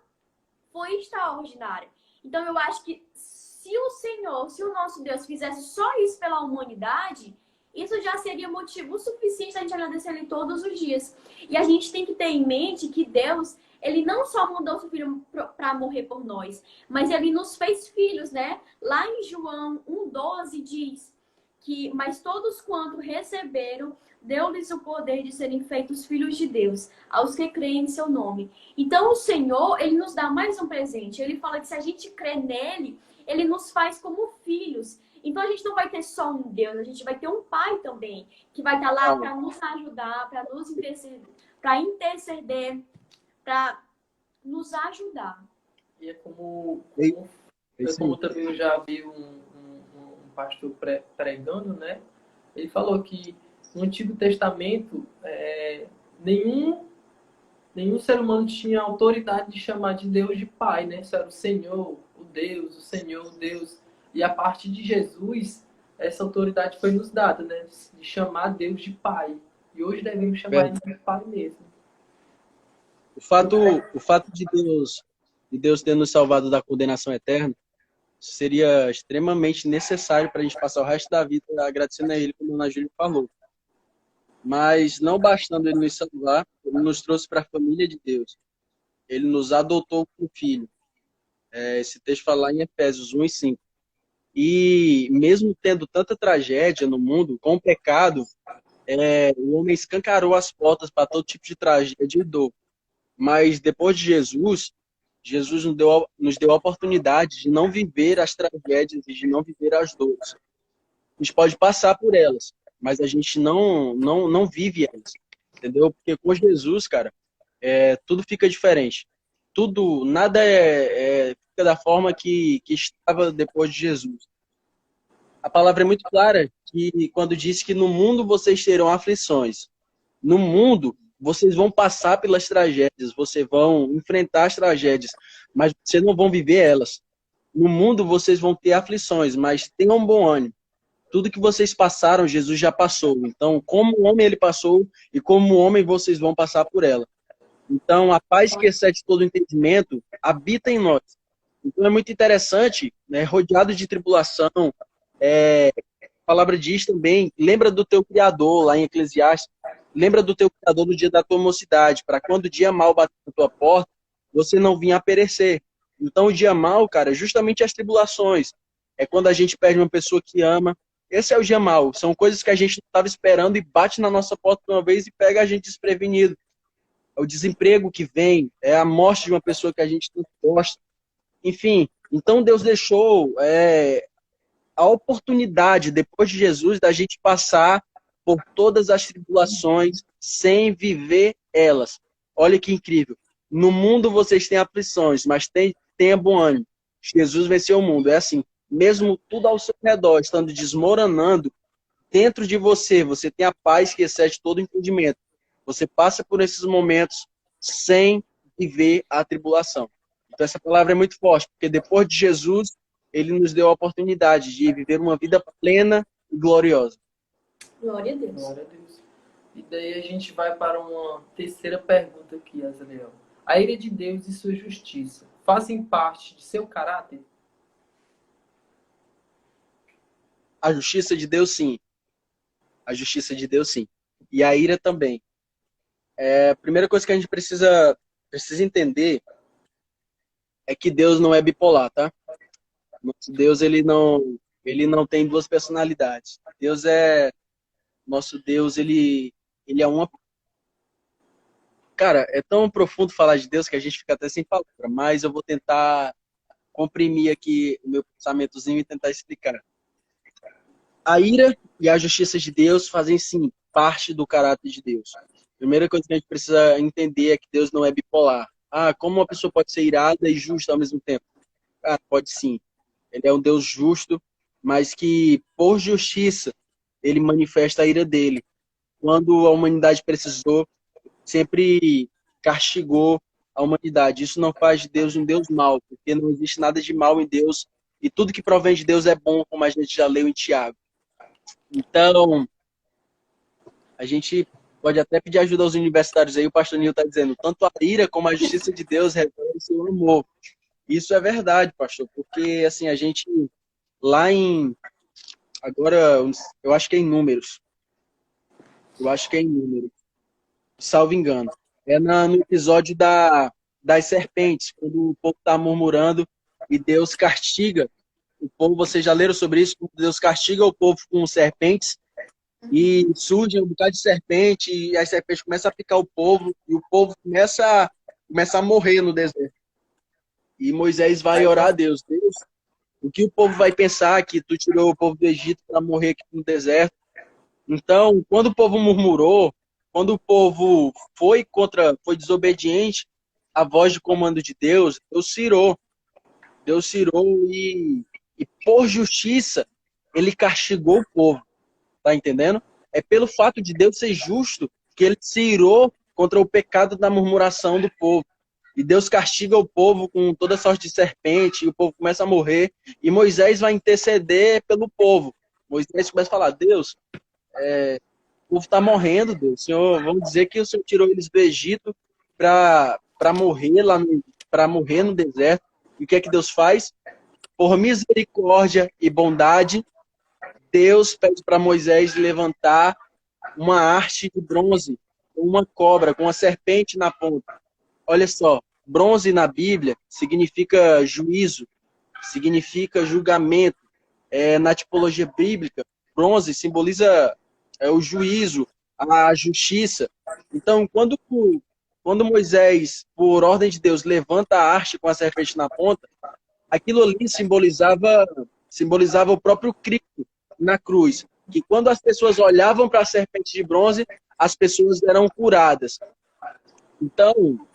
S1: foi extraordinária. Então eu acho que se o nosso Deus fizesse só isso pela humanidade, isso já seria motivo suficiente a gente agradecer ele todos os dias. E a gente tem que ter em mente que Deus, ele não só mandou seu filho para morrer por nós, mas ele nos fez filhos, né? Lá em João 1,12 diz que, mas todos quanto receberam, deu-lhes o poder de serem feitos filhos de Deus, aos que creem em seu nome. Então o Senhor, ele nos dá mais um presente. Ele fala que se a gente crê nele, ele nos faz como filhos. Então a gente não vai ter só um Deus, a gente vai ter um Pai também, que vai estar lá para nos ajudar, para nos interceder, para nos ajudar.
S2: E é como também eu já vi um pastor pregando, né? Ele falou que no Antigo Testamento nenhum ser humano tinha autoridade de chamar de Deus de Pai, né? Isso era o Senhor, o Deus, o Senhor, o Deus. E a partir de Jesus, essa autoridade foi nos dada, né? De chamar Deus de Pai. E hoje devemos chamar ele de Pai mesmo.
S3: O fato de Deus ter nos salvado da condenação eterna seria extremamente necessário para a gente passar o resto da vida agradecendo a ele, como a Ana Júlia falou. Mas não bastando ele nos salvar, ele nos trouxe para a família de Deus. Ele nos adotou como filho. Esse texto fala lá em Efésios 1:5. E mesmo tendo tanta tragédia no mundo, com o pecado, o homem escancarou as portas para todo tipo de tragédia e dor. Mas depois de Jesus nos deu a oportunidade de não viver as tragédias e de não viver as dores. A gente pode passar por elas, mas a gente não vive elas, entendeu? Porque com Jesus, cara, tudo fica diferente. Nada fica da forma que estava depois de Jesus. A palavra é muito clara que quando diz que no mundo vocês terão aflições. No mundo, vocês vão passar pelas tragédias, vocês vão enfrentar as tragédias, mas vocês não vão viver elas. No mundo, vocês vão ter aflições, mas tenham um bom ânimo. Tudo que vocês passaram, Jesus já passou. Então, como homem ele passou, e como homem vocês vão passar por ela. Então, a paz que excede todo entendimento habita em nós. Então, é muito interessante, né, rodeado de tribulação. A palavra diz também, lembra do teu Criador, lá em Eclesiastes, lembra do teu Criador no dia da tua mocidade, para quando o dia mal bater na tua porta, você não vinha a perecer. Então, o dia mal, cara, é justamente as tribulações. É quando a gente perde uma pessoa que ama, Esse é o dia mau. São coisas que a gente não estava esperando e bate na nossa porta de uma vez e pega a gente desprevenido. É o desemprego que vem, é a morte de uma pessoa que a gente não gosta. Enfim, então Deus deixou a oportunidade, depois de Jesus, da gente passar por todas as tribulações sem viver elas. Olha que incrível. No mundo vocês têm aflições, mas tenha bom ânimo. Jesus venceu o mundo. É assim, mesmo tudo ao seu redor estando desmoronando, dentro de você, você tem a paz que excede todo entendimento. Você passa por esses momentos sem viver a tribulação. Então essa palavra é muito forte, porque depois de Jesus, ele nos deu a oportunidade de viver uma vida plena e gloriosa.
S1: Glória a Deus.
S2: Glória a Deus. E daí a gente vai para uma terceira pergunta aqui, Azrael. A ira de Deus e sua justiça fazem parte de seu caráter?
S3: A justiça de Deus, sim. A justiça de Deus, sim. E a ira também. A primeira coisa que a gente precisa entender é que Deus não é bipolar, tá? Nosso Deus, ele não tem duas personalidades. Nosso Deus, ele é uma. Cara, é tão profundo falar de Deus que a gente fica até sem palavra, mas eu vou tentar comprimir aqui o meu pensamentozinho e tentar explicar. A ira e a justiça de Deus fazem, sim, parte do caráter de Deus. A primeira coisa que a gente precisa entender é que Deus não é bipolar. Ah, como uma pessoa pode ser irada e justa ao mesmo tempo? Ah, pode sim. Ele é um Deus justo, mas que, por justiça, ele manifesta a ira dele. Quando a humanidade precisou, sempre castigou a humanidade. Isso não faz de Deus um Deus mau, porque não existe nada de mal em Deus, e tudo que provém de Deus é bom, como a gente já leu em Tiago. Então, a gente pode até pedir ajuda aos universitários aí, o pastor Nil está dizendo, tanto a ira como a justiça de Deus revelam o seu amor. Isso é verdade, pastor, porque assim, a gente lá agora, eu acho que é em Números, salvo engano, no episódio das serpentes, quando o povo está murmurando e Deus castiga o povo. Vocês já leram sobre isso? Deus castiga o povo com serpentes e surge um bocado de serpente e as serpentes começam a picar o povo e o povo começa a morrer no deserto. E Moisés vai orar a Deus. Deus, o que o povo vai pensar que tu tirou o povo do Egito para morrer aqui no deserto? Então, quando o povo murmurou, quando o povo foi desobediente à voz de comando de Deus, Deus cirou e por justiça ele castigou o povo. Tá entendendo? É pelo fato de Deus ser justo que ele se irou contra o pecado da murmuração do povo. E Deus castiga o povo com toda sorte de serpente, e o povo começa a morrer, e Moisés vai interceder pelo povo. Moisés começa a falar, Deus, o povo está morrendo, Deus. Senhor, vamos dizer que o Senhor tirou eles do Egito para morrer para morrer no deserto. E o que é que Deus faz? Por misericórdia e bondade, Deus pede para Moisés levantar uma haste de bronze, uma cobra com uma serpente na ponta. Olha só, bronze na Bíblia significa juízo, significa julgamento. Na tipologia bíblica, bronze simboliza o juízo, a justiça. Então, quando Moisés, por ordem de Deus, levanta a haste com a serpente na ponta, aquilo ali simbolizava o próprio Cristo na cruz, que quando as pessoas olhavam para a serpente de bronze, as pessoas eram curadas. Então,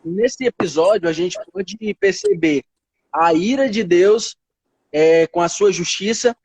S3: nesse episódio, a gente pode perceber a ira de Deus com a sua justiça.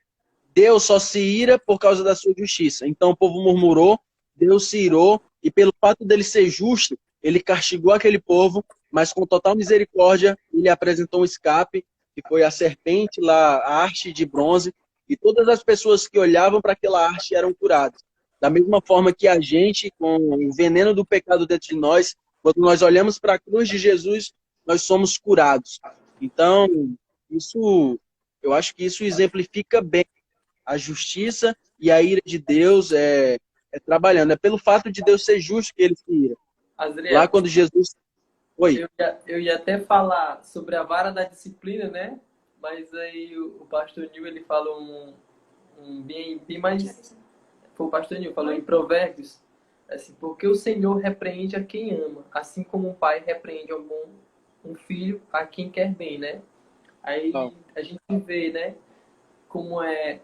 S3: Deus só se ira por causa da sua justiça. Então, o povo murmurou, Deus se irou, e pelo fato dele ser justo, ele castigou aquele povo, mas com total misericórdia, ele apresentou um escape, que foi a serpente lá, a haste de bronze, e todas as pessoas que olhavam para aquela haste eram curadas. Da mesma forma que a gente, com o veneno do pecado dentro de nós, quando nós olhamos para a cruz de Jesus, nós somos curados. Então, eu acho que isso exemplifica bem a justiça e a ira de Deus trabalhando. É pelo fato de Deus ser justo que ele se ira.
S2: Azriel,
S3: Lá quando Jesus... Oi.
S2: Eu ia até falar sobre a vara da disciplina, né? Mas aí o pastor Nil, ele fala bem mais. Foi o pastor Nil, falou em Provérbios, assim, porque o Senhor repreende a quem ama, assim como um pai repreende um filho a quem quer bem, né? Aí a gente vê, né, como é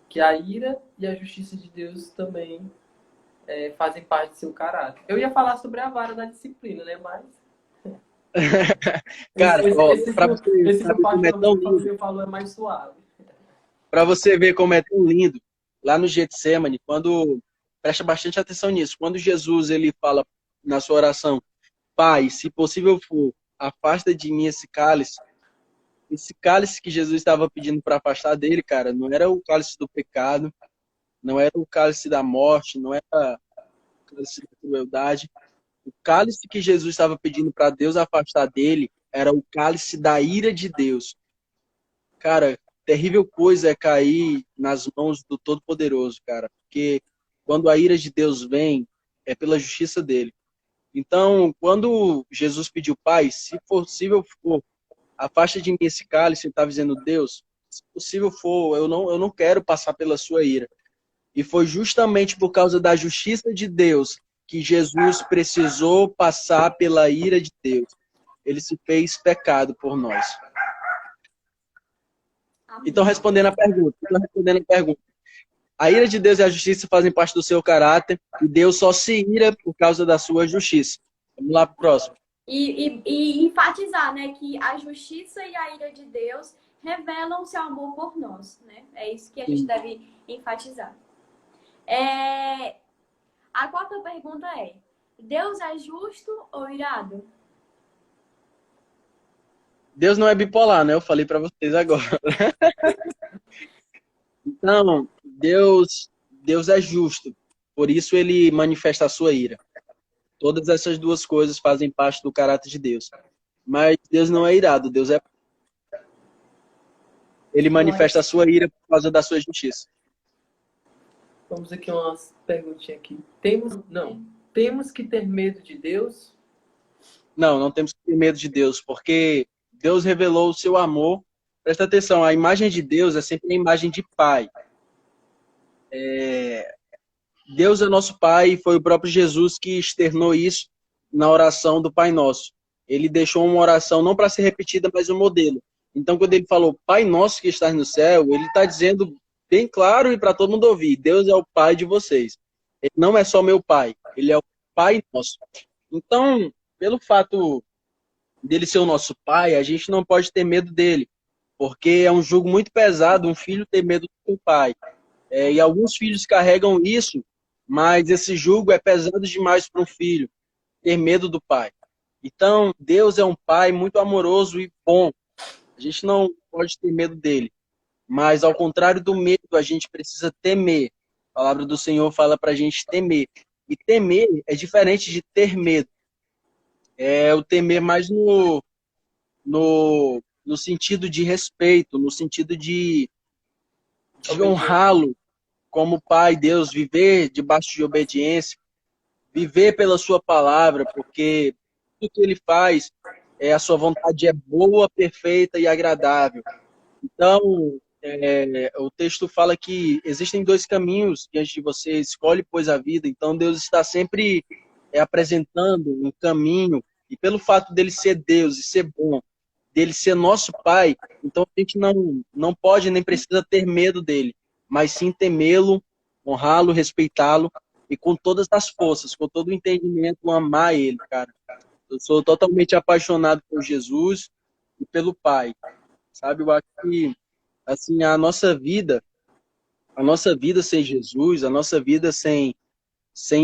S2: que a ira e a justiça de Deus também fazem parte do seu caráter. Eu ia falar sobre a vara da disciplina, né, mas
S3: Cara, ó, pra você
S2: esse que o
S3: saber como é tão lindo,
S2: pastor falou é mais suave.
S3: para você ver como é tão lindo, lá no Getsemane, quando presta bastante atenção nisso, quando Jesus ele fala na sua oração, Pai, se possível for, afasta de mim esse cálice que Jesus estava pedindo para afastar dele, cara, não era o cálice do pecado, não era o cálice da morte, não era o cálice da crueldade. O cálice que Jesus estava pedindo para Deus afastar dele era o cálice da ira de Deus. Cara, terrível coisa é cair nas mãos do Todo-Poderoso, cara, porque quando a ira de Deus vem, é pela justiça dele. Então, quando Jesus pediu, Pai, se possível for, afasta de mim esse cálice, ele estava dizendo, Deus, se possível for, eu não quero passar pela sua ira. E foi justamente por causa da justiça de Deus que Jesus precisou passar pela ira de Deus. Ele se fez pecado por nós. Então, respondendo a pergunta, a ira de Deus e a justiça fazem parte do seu caráter e Deus só se ira por causa da sua justiça. Vamos lá pro próximo.
S1: E enfatizar, né, que a justiça e a ira de Deus revelam o seu amor por nós, né? É isso que a gente deve enfatizar. A quarta pergunta é: Deus é justo ou irado?
S3: Deus não é bipolar, né? Eu falei para vocês agora. Então, Deus é justo. Por isso ele manifesta a sua ira. Todas essas duas coisas fazem parte do caráter de Deus. Mas Deus não é irado, Deus é. Ele manifesta a sua ira por causa da sua justiça.
S2: Vamos aqui umas perguntinhas aqui. Temos que ter medo de Deus?
S3: Não temos que ter medo de Deus, porque Deus revelou o seu amor. Presta atenção, a imagem de Deus é sempre a imagem de Pai. Deus é nosso Pai e foi o próprio Jesus que externou isso na oração do Pai Nosso. Ele deixou uma oração não para ser repetida, mas um modelo. Então, quando ele falou Pai Nosso que estás no céu, ele está dizendo bem claro e para todo mundo ouvir, Deus é o Pai de vocês. Ele não é só meu Pai, ele é o Pai Nosso. Então, pelo fato dele ser o nosso Pai, a gente não pode ter medo dele, porque é um jugo muito pesado um filho ter medo do seu pai. E alguns filhos carregam isso, mas esse jugo é pesado demais para um filho ter medo do pai. Então, Deus é um pai muito amoroso e bom. A gente não pode ter medo dele. Mas, ao contrário do medo, a gente precisa temer. A palavra do Senhor fala para a gente temer. E temer é diferente de ter medo. É o temer mais no sentido de respeito, no sentido de honrá-lo como Pai, Deus, viver debaixo de obediência, viver pela sua palavra, porque tudo que ele faz, a sua vontade é boa, perfeita e agradável. Então, o texto fala que existem dois caminhos diante de você, escolhe, pois, a vida. Então, Deus está sempre apresentando um caminho, e pelo fato dele ser Deus e ser bom, dele ser nosso Pai, então a gente não pode nem precisa ter medo dele, mas sim temê-lo, honrá-lo, respeitá-lo e com todas as forças, com todo o entendimento, amar ele, cara. Eu sou totalmente apaixonado por Jesus e pelo Pai, sabe? Eu acho que, assim, a nossa vida sem Jesus, a nossa vida sem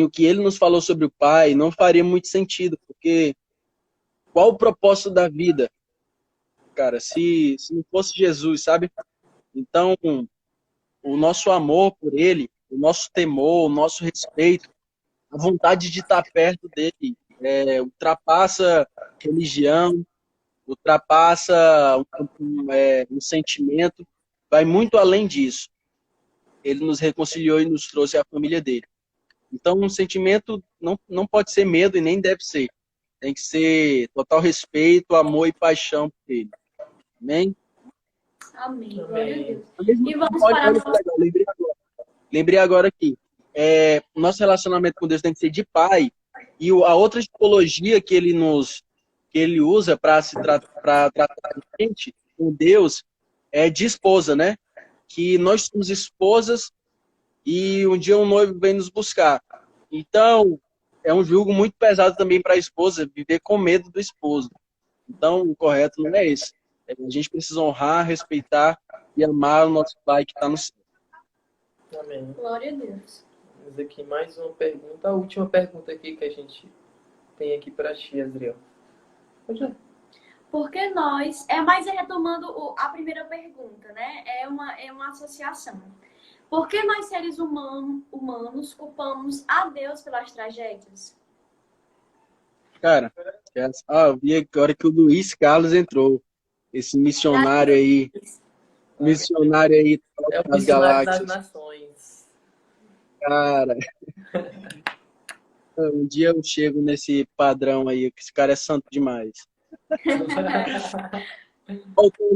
S3: o que ele nos falou sobre o Pai, não faria muito sentido, porque qual o propósito da vida, cara, se não fosse Jesus, sabe? Então, o nosso amor por ele, o nosso temor, o nosso respeito, a vontade de estar perto dele, ultrapassa religião, ultrapassa um sentimento, vai muito além disso. Ele nos reconciliou e nos trouxe a família dele. Então, um sentimento não pode ser medo e nem deve ser. Tem que ser total respeito, amor e paixão por ele. Amém?
S1: Amém. Glória a
S2: Amém.
S1: Deus. E vamos
S3: Olha,
S1: para a
S3: olha que
S1: nossa...
S3: legal, lembrei agora aqui. O nosso relacionamento com Deus tem que ser de pai. E a outra tipologia que ele usa para tratar a gente com Deus é de esposa, né? Que nós somos esposas e um dia um noivo vem nos buscar. Então, é um jugo muito pesado também para a esposa viver com medo do esposo. Então, o correto não é esse. A gente precisa honrar, respeitar e amar o nosso pai que está no céu.
S2: Amém.
S1: Glória a Deus.
S2: Vamos aqui mais uma pergunta. A última pergunta aqui que a gente tem aqui para ti, Adriel. Pode ir.
S1: Porque nós, mas retomando a primeira pergunta, né? É uma associação. Por que nós, seres humanos, culpamos a Deus pelas tragédias?
S3: Cara, eu vi agora que o Luiz Carlos entrou. Esse missionário aí
S2: É o
S3: das
S2: missionário das
S3: galáxias.
S2: nações.
S3: Cara, um dia eu chego nesse padrão aí, que esse cara é santo demais.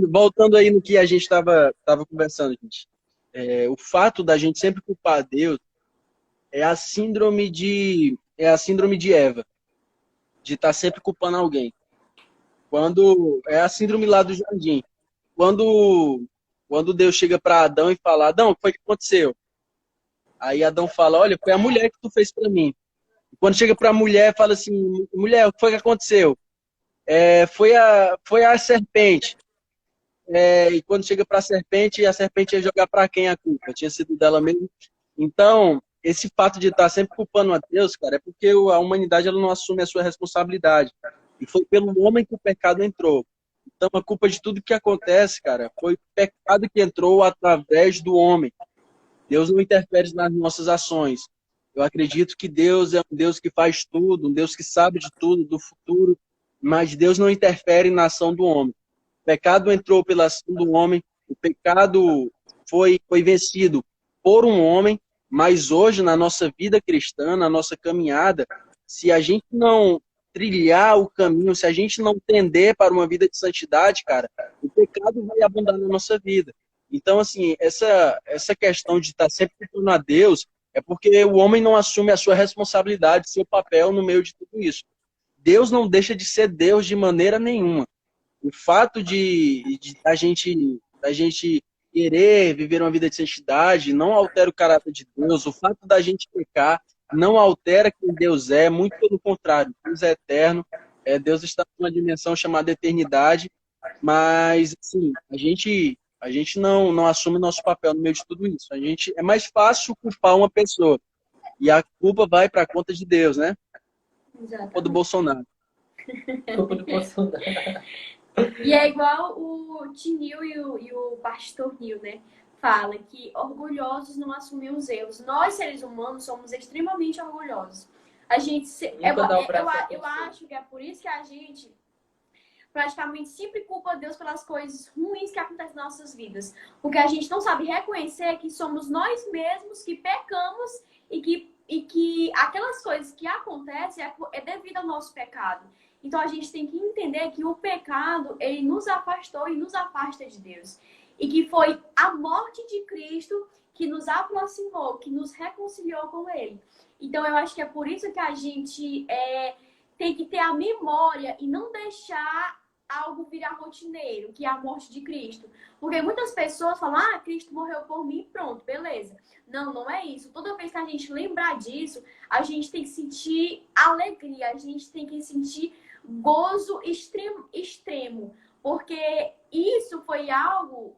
S3: Voltando aí no que a gente estava conversando, gente. O fato da gente sempre culpar Deus é a síndrome de Eva, de estar sempre culpando alguém. É a síndrome lá do jardim. Quando Deus chega para Adão e fala: Adão, o que foi que aconteceu? Aí Adão fala: olha, foi a mulher que tu fez para mim. E quando chega para a mulher, fala assim: mulher, o que foi que aconteceu? Foi a serpente. E quando chega para a serpente ia jogar para quem a culpa? Tinha sido dela mesmo. Então, esse fato de estar sempre culpando a Deus, cara, é porque a humanidade ela não assume a sua responsabilidade. E foi pelo homem que o pecado entrou. Então, a culpa de tudo que acontece, cara, foi o pecado que entrou através do homem. Deus não interfere nas nossas ações. Eu acredito que Deus é um Deus que faz tudo, um Deus que sabe de tudo, do futuro, mas Deus não interfere na ação do homem. O pecado entrou pela ação do homem, o pecado foi vencido por um homem, mas hoje, na nossa vida cristã, na nossa caminhada, se a gente não trilhar o caminho, se a gente não tender para uma vida de santidade, cara, o pecado vai abandonar a nossa vida. Então, assim, essa questão de estar sempre culpando a Deus é porque o homem não assume a sua responsabilidade, seu papel no meio de tudo isso. Deus não deixa de ser Deus de maneira nenhuma. O fato de a gente querer viver uma vida de santidade não altera o caráter de Deus. O fato da gente pecar não altera quem Deus é, muito pelo contrário. Deus é eterno, Deus está numa dimensão chamada eternidade, mas assim, a gente não assume nosso papel no meio de tudo isso. É mais fácil culpar uma pessoa e a culpa vai para a conta de Deus, né? Culpa do Bolsonaro.
S2: Culpa do Bolsonaro.
S1: E é igual o Tinil e o pastor Nil, né? Fala que orgulhosos não assumem os erros. Nós, seres humanos, somos extremamente orgulhosos. A gente eu acho que é por isso que a gente praticamente sempre culpa Deus pelas coisas ruins que acontecem nas nossas vidas. Porque a gente não sabe reconhecer que somos nós mesmos que pecamos e que aquelas coisas que acontecem é devido ao nosso pecado. Então a gente tem que entender que o pecado, ele nos afastou e nos afasta de Deus. E que foi a morte de Cristo que nos aproximou, que nos reconciliou com Ele. Então eu acho que é por isso que a gente tem que ter a memória e não deixar algo virar rotineiro, que é a morte de Cristo. Porque muitas pessoas falam, Cristo morreu por mim, pronto, beleza. Não, não é isso. Toda vez que a gente lembrar disso, a gente tem que sentir alegria, a gente tem que sentir gozo extremo. Porque isso foi algo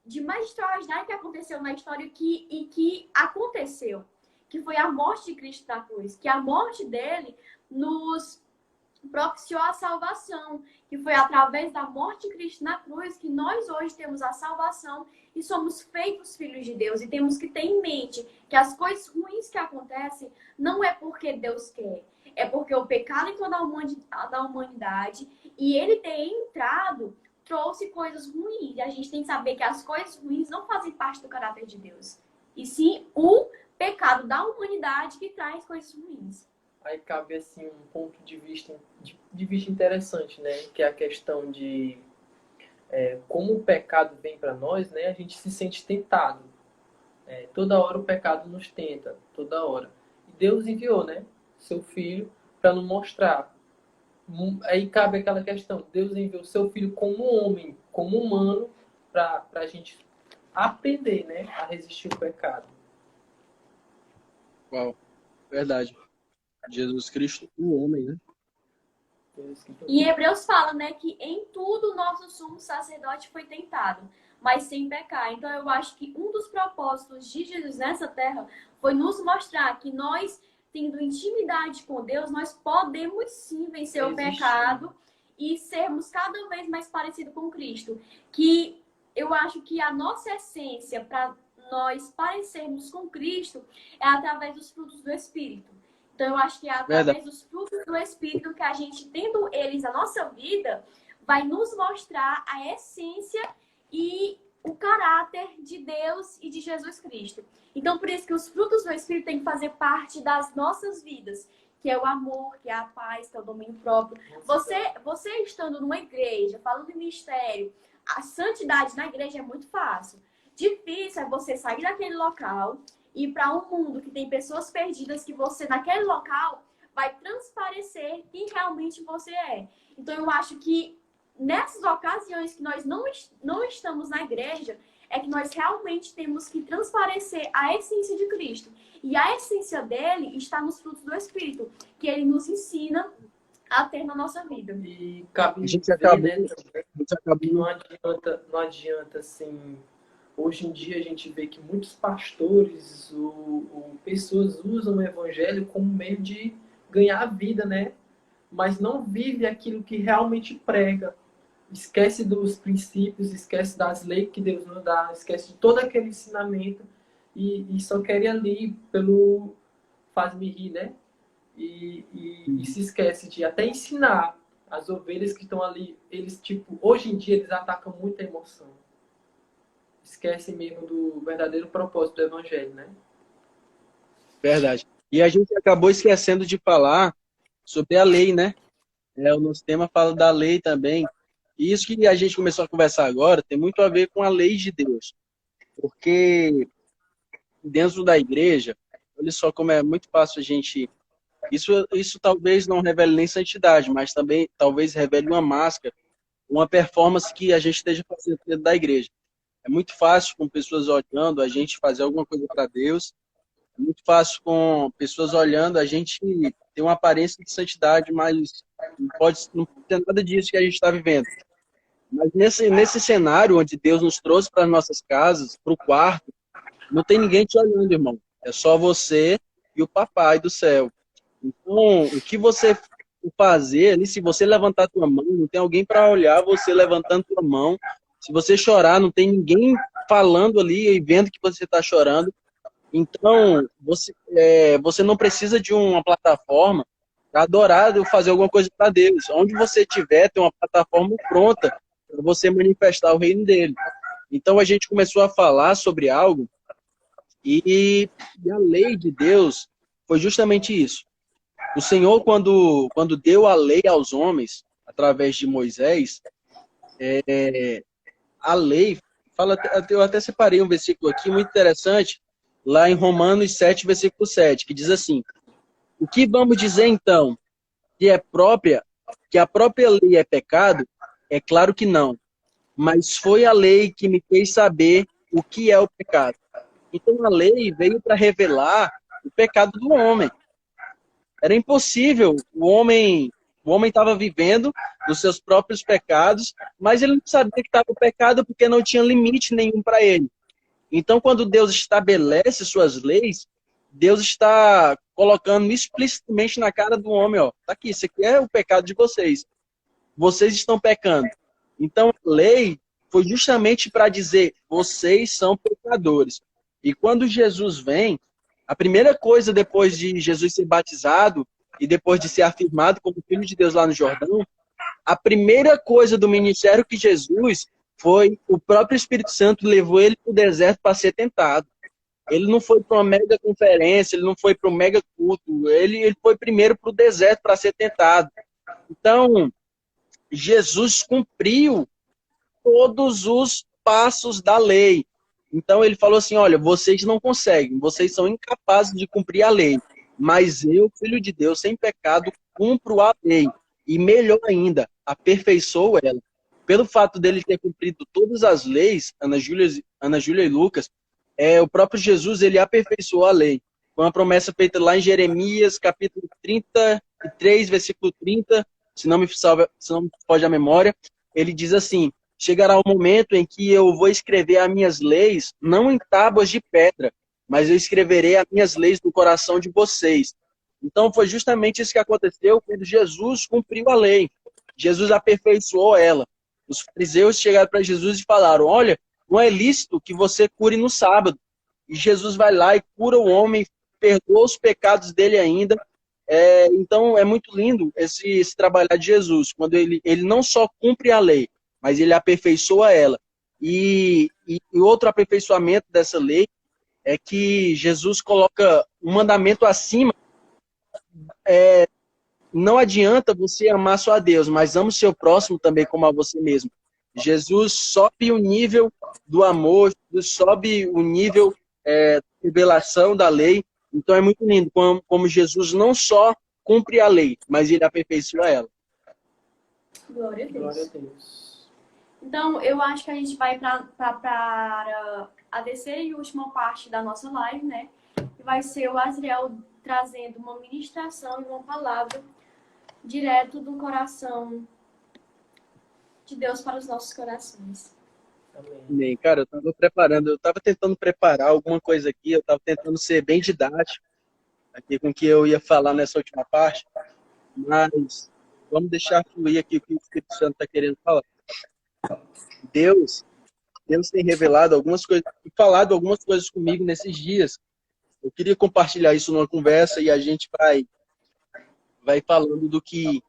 S1: de mais extraordinário que aconteceu na história e que aconteceu. Que foi a morte de Cristo na cruz. Que a morte dele nos propiciou a salvação, que foi através da morte de Cristo na cruz que nós hoje temos a salvação e somos feitos filhos de Deus. E temos que ter em mente que as coisas ruins que acontecem não é porque Deus quer, é porque o pecado entrou na humanidade e ele ter entrado trouxe coisas ruins. E a gente tem que saber que as coisas ruins não fazem parte do caráter de Deus, e sim o pecado da humanidade que traz coisas ruins.
S2: Aí cabe assim um ponto de vista interessante, né? Que é a questão como o pecado vem para nós, né, a gente se sente tentado. Toda hora o pecado nos tenta, toda hora. E Deus enviou, né, seu filho para nos mostrar. Aí cabe aquela questão, Deus enviou seu filho como homem, como humano, para a gente aprender, né, a resistir ao pecado.
S3: Uau, verdade. Jesus Cristo, o homem, né?
S1: E Hebreus fala, né, que em tudo o nosso sumo sacerdote foi tentado, mas sem pecar. Então eu acho que um dos propósitos de Jesus nessa terra foi nos mostrar que nós, tendo intimidade com Deus, nós podemos sim vencer o pecado e sermos cada vez mais parecidos com Cristo. Que eu acho que a nossa essência para nós parecermos com Cristo é através dos frutos do Espírito. Então, eu acho que é através dos frutos do Espírito que a gente, tendo eles na nossa vida, vai nos mostrar a essência e o caráter de Deus e de Jesus Cristo. Então, por isso que os frutos do Espírito têm que fazer parte das nossas vidas, que é o amor, que é a paz, que é o domínio próprio. Você estando numa igreja, falando em ministério, a santidade na igreja é muito fácil. Difícil é você sair daquele local e para um mundo que tem pessoas perdidas, que você, naquele local, vai transparecer quem realmente você é. Então, eu acho que nessas ocasiões que nós não estamos na igreja, é que nós realmente temos que transparecer a essência de Cristo. E a essência dele está nos frutos do Espírito, que ele nos ensina a ter na nossa vida.
S2: E cabe
S3: A gente
S2: ver,
S3: acabou,
S2: né?
S3: a gente acabou.
S2: Não adianta, assim... Hoje em dia a gente vê que muitos pastores ou pessoas usam o evangelho como meio de ganhar vida, né? Mas não vive aquilo que realmente prega. Esquece dos princípios, esquece das leis que Deus nos dá, esquece de todo aquele ensinamento e só quer ir ali pelo faz-me rir, né? E se esquece de até ensinar as ovelhas que estão ali. Eles, tipo, hoje em dia eles atacam muita emoção. Esquecem mesmo do verdadeiro propósito do evangelho, né?
S3: Verdade. E a gente acabou esquecendo de falar sobre a lei, né? O nosso tema fala da lei também. E isso que a gente começou a conversar agora tem muito a ver com a lei de Deus. Porque dentro da igreja, olha só como é muito fácil a gente... Isso talvez não revele nem santidade, mas também talvez revele uma máscara, uma performance que a gente esteja fazendo dentro da igreja. É muito fácil com pessoas olhando a gente fazer alguma coisa para Deus. É muito fácil com pessoas olhando a gente ter uma aparência de santidade, mas não ter nada disso que a gente está vivendo. Mas nesse cenário onde Deus nos trouxe para as nossas casas, para o quarto, não tem ninguém te olhando, irmão. É só você e o papai do céu. Então, o que você fazer ali, se você levantar a tua mão, não tem alguém para olhar você levantando a tua mão. Se você chorar, não tem ninguém falando ali e vendo que você está chorando. Então, você não precisa de uma plataforma para adorar ou fazer alguma coisa para Deus. Onde você estiver, tem uma plataforma pronta para você manifestar o reino dele. Então, a gente começou a falar sobre algo e a lei de Deus foi justamente isso. O Senhor, quando deu a lei aos homens, através de Moisés, a lei, eu até separei um versículo aqui muito interessante, lá em Romanos 7, versículo 7, que diz assim: o que vamos dizer então? Que a própria lei é pecado? É claro que não. Mas foi a lei que me fez saber o que é o pecado. Então a lei veio para revelar o pecado do homem. Era impossível, o homem estava vivendo dos seus próprios pecados, mas ele não sabia que estava o pecado porque não tinha limite nenhum para ele. Então, quando Deus estabelece suas leis, Deus está colocando explicitamente na cara do homem, ó, tá aqui, isso aqui é o pecado de vocês. Vocês estão pecando. Então, a lei foi justamente para dizer, vocês são pecadores. E quando Jesus vem, a primeira coisa depois de Jesus ser batizado e depois de ser afirmado como Filho de Deus lá no Jordão, a primeira coisa do ministério que Jesus foi, o próprio Espírito Santo levou ele para o deserto para ser tentado. Ele não foi para uma mega conferência, ele não foi para um mega culto, ele foi primeiro para o deserto para ser tentado. Então, Jesus cumpriu todos os passos da lei. Então ele falou assim, olha, vocês não conseguem, vocês são incapazes de cumprir a lei, mas eu, filho de Deus, sem pecado, cumpro a lei. E melhor ainda, aperfeiçoo ela. Pelo fato dele ter cumprido todas as leis, Ana Júlia e Lucas, o próprio Jesus, ele aperfeiçoou a lei. Foi uma promessa feita lá em Jeremias, capítulo 33, versículo 30, se não me foge a memória, ele diz assim, chegará o momento em que eu vou escrever as minhas leis, não em tábuas de pedra, mas eu escreverei as minhas leis no coração de vocês. Então foi justamente isso que aconteceu quando Jesus cumpriu a lei. Jesus aperfeiçoou ela. Os fariseus chegaram para Jesus e falaram, olha, não é lícito que você cure no sábado. E Jesus vai lá e cura o homem, perdoa os pecados dele ainda. Então é muito lindo esse trabalhar de Jesus, quando ele não só cumpre a lei, mas ele aperfeiçoa ela. E outro aperfeiçoamento dessa lei é que Jesus coloca um mandamento acima. Não adianta você amar só a Deus, mas ama o seu próximo também como a você mesmo. Jesus sobe o nível do amor, sobe o nível da revelação da lei. Então é muito lindo como Jesus não só cumpre a lei, mas ele aperfeiçoa ela.
S1: Glória a Deus.
S2: Glória a Deus.
S1: Então, eu acho que a gente vai para a terceira e última parte da nossa live, né? Que vai ser o Asriel trazendo uma ministração e uma palavra direto do coração de Deus para os nossos corações.
S3: Amém. Cara, eu estava tentando preparar alguma coisa aqui, eu estava tentando ser bem didático aqui com o que eu ia falar nessa última parte, mas vamos deixar fluir aqui o que o Espírito Santo está querendo falar. Deus tem revelado algumas coisas, e falado algumas coisas comigo nesses dias. Eu queria compartilhar isso numa conversa e a gente vai falando do que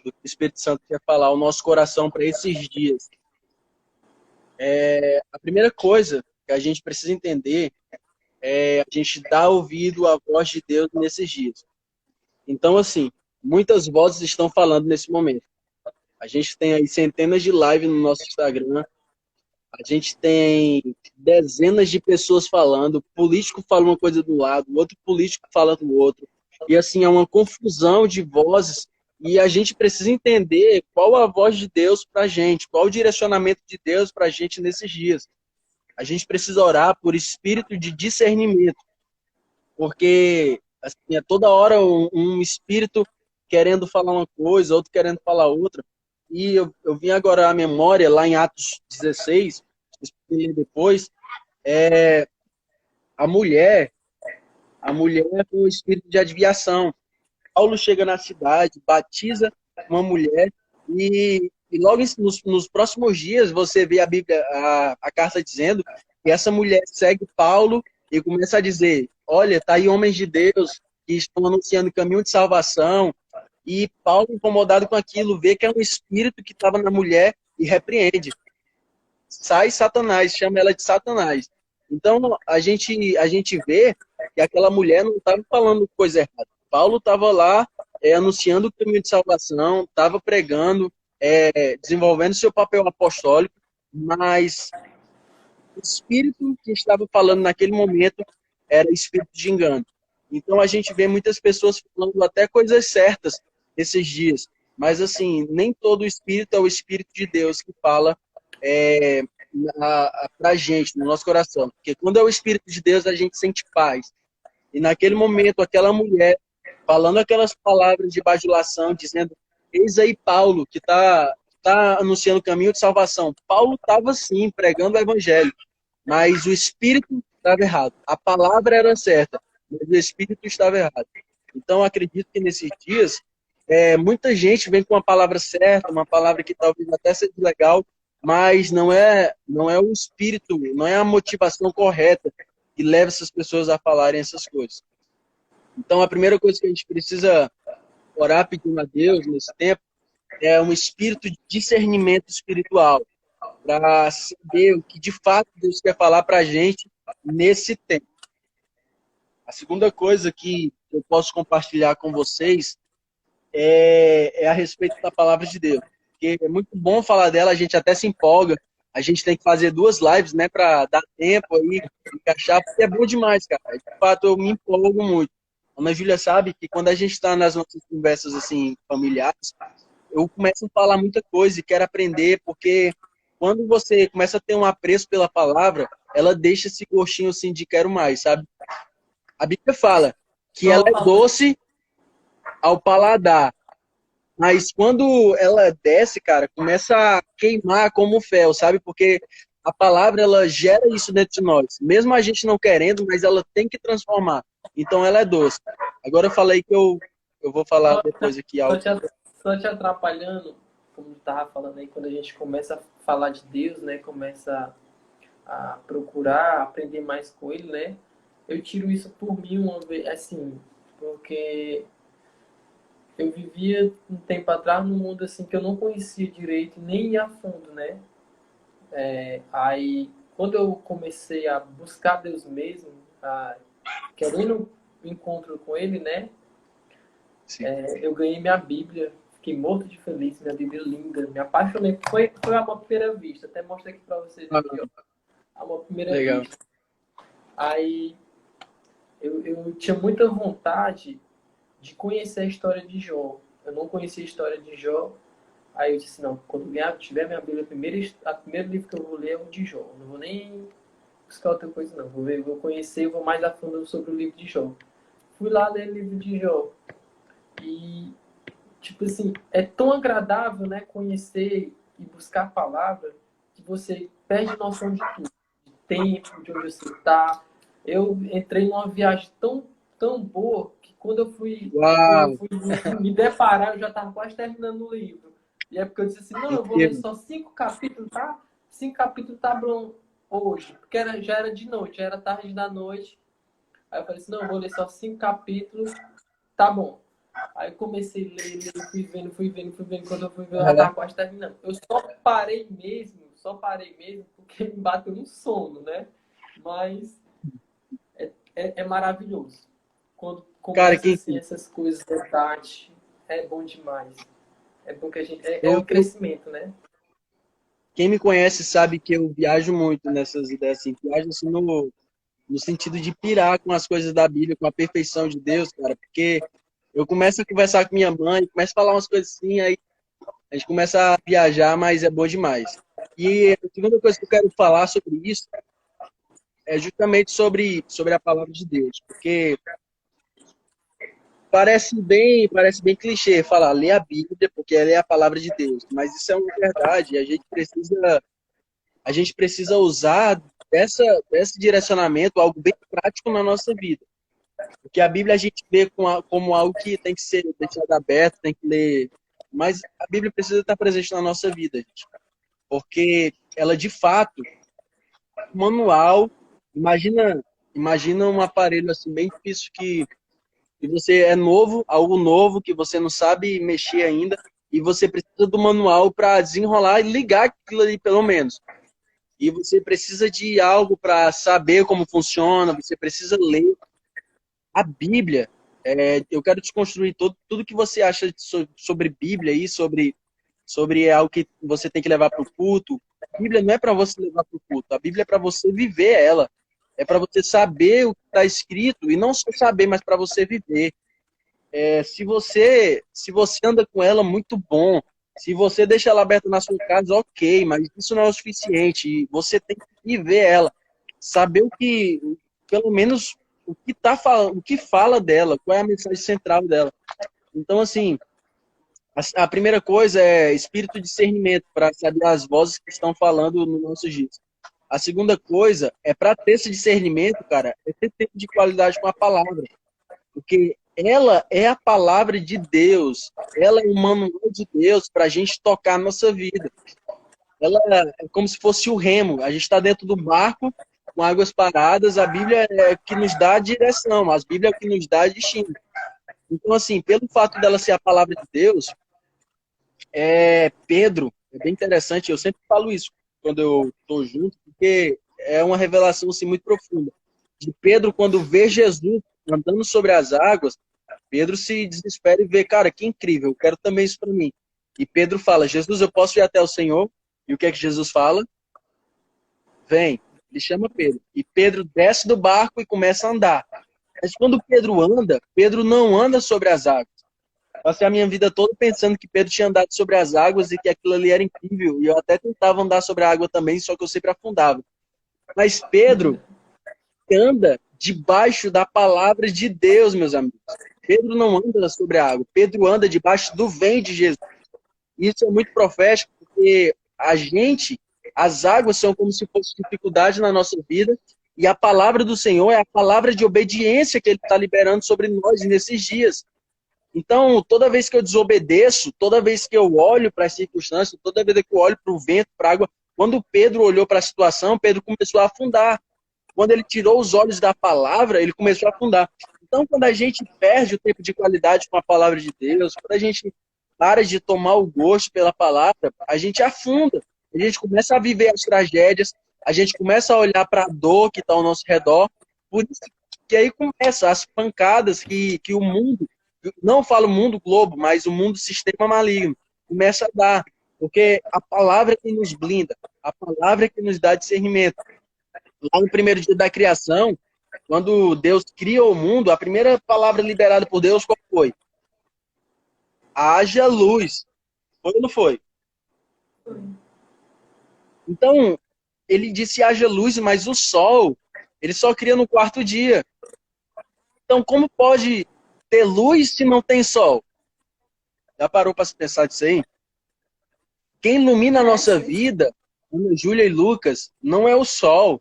S3: o Espírito Santo quer falar ao nosso coração para esses dias. A primeira coisa que a gente precisa entender é a gente dar ouvido à voz de Deus nesses dias. Então, assim, muitas vozes estão falando nesse momento. A gente tem aí centenas de lives no nosso Instagram. A gente tem dezenas de pessoas falando. Político fala uma coisa do lado, outro político fala do outro. E, assim, é uma confusão de vozes. E a gente precisa entender qual a voz de Deus para a gente, qual o direcionamento de Deus para a gente nesses dias. A gente precisa orar por espírito de discernimento, porque assim, é toda hora um espírito querendo falar uma coisa, outro querendo falar outra. E eu vim agora à memória, lá em Atos 16, depois, a mulher com o espírito de adivinhação. Paulo chega na cidade, batiza uma mulher e logo nos próximos dias você vê a Bíblia, a carta dizendo que essa mulher segue Paulo e começa a dizer, olha, tá aí homens de Deus que estão anunciando o caminho de salvação. E Paulo, incomodado com aquilo, vê que é um espírito que estava na mulher e repreende. Sai Satanás, chama ela de Satanás. Então a gente vê que aquela mulher não estava falando coisa errada. Paulo estava lá anunciando o caminho de salvação, estava pregando, desenvolvendo seu papel apostólico, mas o espírito que estava falando naquele momento era espírito de engano. Então a gente vê muitas pessoas falando até coisas certas esses dias, mas assim, nem todo espírito é o Espírito de Deus que fala pra gente, no nosso coração. Porque quando é o Espírito de Deus, a gente sente paz. E naquele momento, aquela mulher falando aquelas palavras de bajulação, dizendo, eis aí Paulo, que está anunciando o caminho de salvação. Paulo estava sim, pregando o evangelho, mas o espírito estava errado. A palavra era certa, mas o espírito estava errado. Então, acredito que nesses dias, muita gente vem com uma palavra certa, uma palavra que talvez até seja legal, mas não é o espírito, não é a motivação correta que leva essas pessoas a falarem essas coisas. Então, a primeira coisa que a gente precisa orar pedindo a Deus nesse tempo é um espírito de discernimento espiritual, para saber o que de fato Deus quer falar para a gente nesse tempo. A segunda coisa que eu posso compartilhar com vocês é a respeito da palavra de Deus. Porque é muito bom falar dela, a gente até se empolga, a gente tem que fazer 2 lives, né, para dar tempo aí, encaixar, porque é bom demais, cara. De fato, eu me empolgo muito. A Ana Júlia sabe que quando a gente está nas nossas conversas, assim, familiares, eu começo a falar muita coisa e quero aprender, porque quando você começa a ter um apreço pela palavra, ela deixa esse gostinho, assim, de quero mais, sabe? A Bíblia fala que ela é doce ao paladar, mas quando ela desce, cara, começa a queimar como fel, sabe? Porque a palavra, ela gera isso dentro de nós. Mesmo a gente não querendo, mas ela tem que transformar. Então ela é doce. Agora eu falei que eu vou falar depois aqui
S2: Só
S3: algo.
S2: só te atrapalhando, como tu tava falando aí, quando a gente começa a falar de Deus, né? Começa a procurar aprender mais com Ele, né? Eu tiro isso por mim uma vez, assim, porque eu vivia um tempo atrás num mundo assim que eu não conhecia direito, nem ia a fundo, né? Aí, quando eu comecei a buscar Deus mesmo, querendo um encontro com Ele, né?
S3: Sim.
S2: Eu ganhei minha Bíblia, fiquei morto de feliz, minha Bíblia linda, me apaixonei. Foi amor à primeira vista, até mostro aqui pra vocês aqui, ó. Amor à primeira
S3: Legal.
S2: vista. Aí, eu tinha muita vontade de conhecer a história de Jó. Eu não conhecia a história de Jó. Aí eu disse, não, quando tiver minha Bíblia, a primeiro livro que eu vou ler é o de Jó. Não vou nem buscar outra coisa, não. Vou conhecer, vou mais a fundo sobre o livro de Jó. Fui lá ler o livro de Jó. E, tipo assim, é tão agradável, né, conhecer e buscar a palavra, que você perde noção de tudo. De tempo, de onde você está. Eu entrei numa viagem tão boa que quando eu fui
S3: Uau,
S2: me deparar, eu já estava quase terminando o livro. E é porque eu disse assim, não, eu vou ler
S3: incrível.
S2: só 5 capítulos, tá? 5 capítulos tá bom hoje. Porque já era de noite, já era tarde da noite. Aí eu falei assim, não, eu vou ler só 5 capítulos, tá bom. Aí eu comecei a ler, fui vendo. Quando eu fui ver, eu já estava quase terminando. Eu só parei mesmo, porque me bateu um sono, né? Mas é maravilhoso. Quando
S3: Cara,
S2: começa assim essas coisas da tarde, é bom demais. É bom que a gente. É um
S3: eu,
S2: crescimento, né?
S3: quem me conhece sabe que eu viajo muito nessas ideias, assim, viajo assim no sentido de pirar com as coisas da Bíblia, com a perfeição de Deus, cara, porque eu começo a conversar com minha mãe, começo a falar umas coisas assim, aí a gente começa a viajar, mas é bom demais. E a segunda coisa que eu quero falar sobre isso é justamente sobre a palavra de Deus, porque parece bem clichê falar ler a Bíblia, porque ela é a palavra de Deus, mas isso é uma verdade, a gente precisa usar desse direcionamento algo bem prático na nossa vida. Porque a Bíblia a gente vê como algo que tem que ser deixado aberto, tem que ler. Mas a Bíblia precisa estar presente na nossa vida, gente. Porque ela, de fato, um manual. Imagina um aparelho assim, bem difícil que você é novo, algo novo, que você não sabe mexer ainda, e você precisa do manual para desenrolar e ligar aquilo ali, pelo menos. E você precisa de algo para saber como funciona, você precisa ler. A Bíblia, eu quero desconstruir tudo que você acha sobre Bíblia aí, sobre algo que você tem que levar para o culto. A Bíblia não é para você levar para o culto, a Bíblia é para você viver ela. É para você saber o que está escrito, e não só saber, mas para você viver. Se você anda com ela, muito bom. Se você deixa ela aberta na sua casa, ok, mas isso não é o suficiente. E você tem que viver ela. Saber pelo menos, o que fala dela, qual é a mensagem central dela. Então, assim, a primeira coisa é espírito de discernimento, para saber as vozes que estão falando no nossos dias. A segunda coisa é, para ter esse discernimento, cara, é ter tempo de qualidade com a palavra. Porque ela é a palavra de Deus. Ela é o manual de Deus para a gente tocar a nossa vida. Ela é como se fosse o remo. A gente está dentro do barco, com águas paradas. A Bíblia é que nos dá a direção. A Bíblia é que nos dá destino. Então, assim, pelo fato dela ser a palavra de Deus, Pedro, é bem interessante. Eu sempre falo isso quando eu estou junto, porque é uma revelação assim, muito profunda. De Pedro, quando vê Jesus andando sobre as águas, Pedro se desespera e vê, cara, que incrível, eu quero também isso para mim. E Pedro fala, Jesus, eu posso ir até o Senhor? E o que é que Jesus fala? vem. Ele chama Pedro. E Pedro desce do barco e começa a andar. Mas quando Pedro anda, Pedro não anda sobre as águas. Passei a minha vida toda pensando que Pedro tinha andado sobre as águas e que aquilo ali era incrível. E eu até tentava andar sobre a água também, só que eu sempre afundava. Mas Pedro anda debaixo da palavra de Deus, meus amigos. Pedro não anda sobre a água. Pedro anda debaixo do vento de Jesus. Isso é muito profético, porque as águas são como se fosse dificuldade na nossa vida, e a palavra do Senhor é a palavra de obediência que Ele está liberando sobre nós nesses dias. Então, toda vez que eu desobedeço, toda vez que eu olho para as circunstâncias, toda vez que eu olho para o vento, para a água, quando Pedro olhou para a situação, Pedro começou a afundar. Quando ele tirou os olhos da palavra, ele começou a afundar. Então, quando a gente perde o tempo de qualidade com a palavra de Deus, quando a gente para de tomar o gosto pela palavra, a gente afunda. A gente começa a viver as tragédias, a gente começa a olhar para a dor que está ao nosso redor. Por isso que aí começam as pancadas que o mundo, não falo mundo globo, mas o mundo sistema maligno, começa a dar. Porque a palavra é que nos blinda, a palavra é que nos dá discernimento. Lá no primeiro dia da criação, quando Deus criou o mundo, a primeira palavra liberada por Deus qual foi? Haja luz. Foi ou não foi? Então, ele disse haja luz, mas o sol, ele só cria no quarto dia. Então, como pode ter luz se não tem sol? Já parou para pensar disso aí? Quem ilumina a nossa vida, Ana Júlia e Lucas, não é o sol.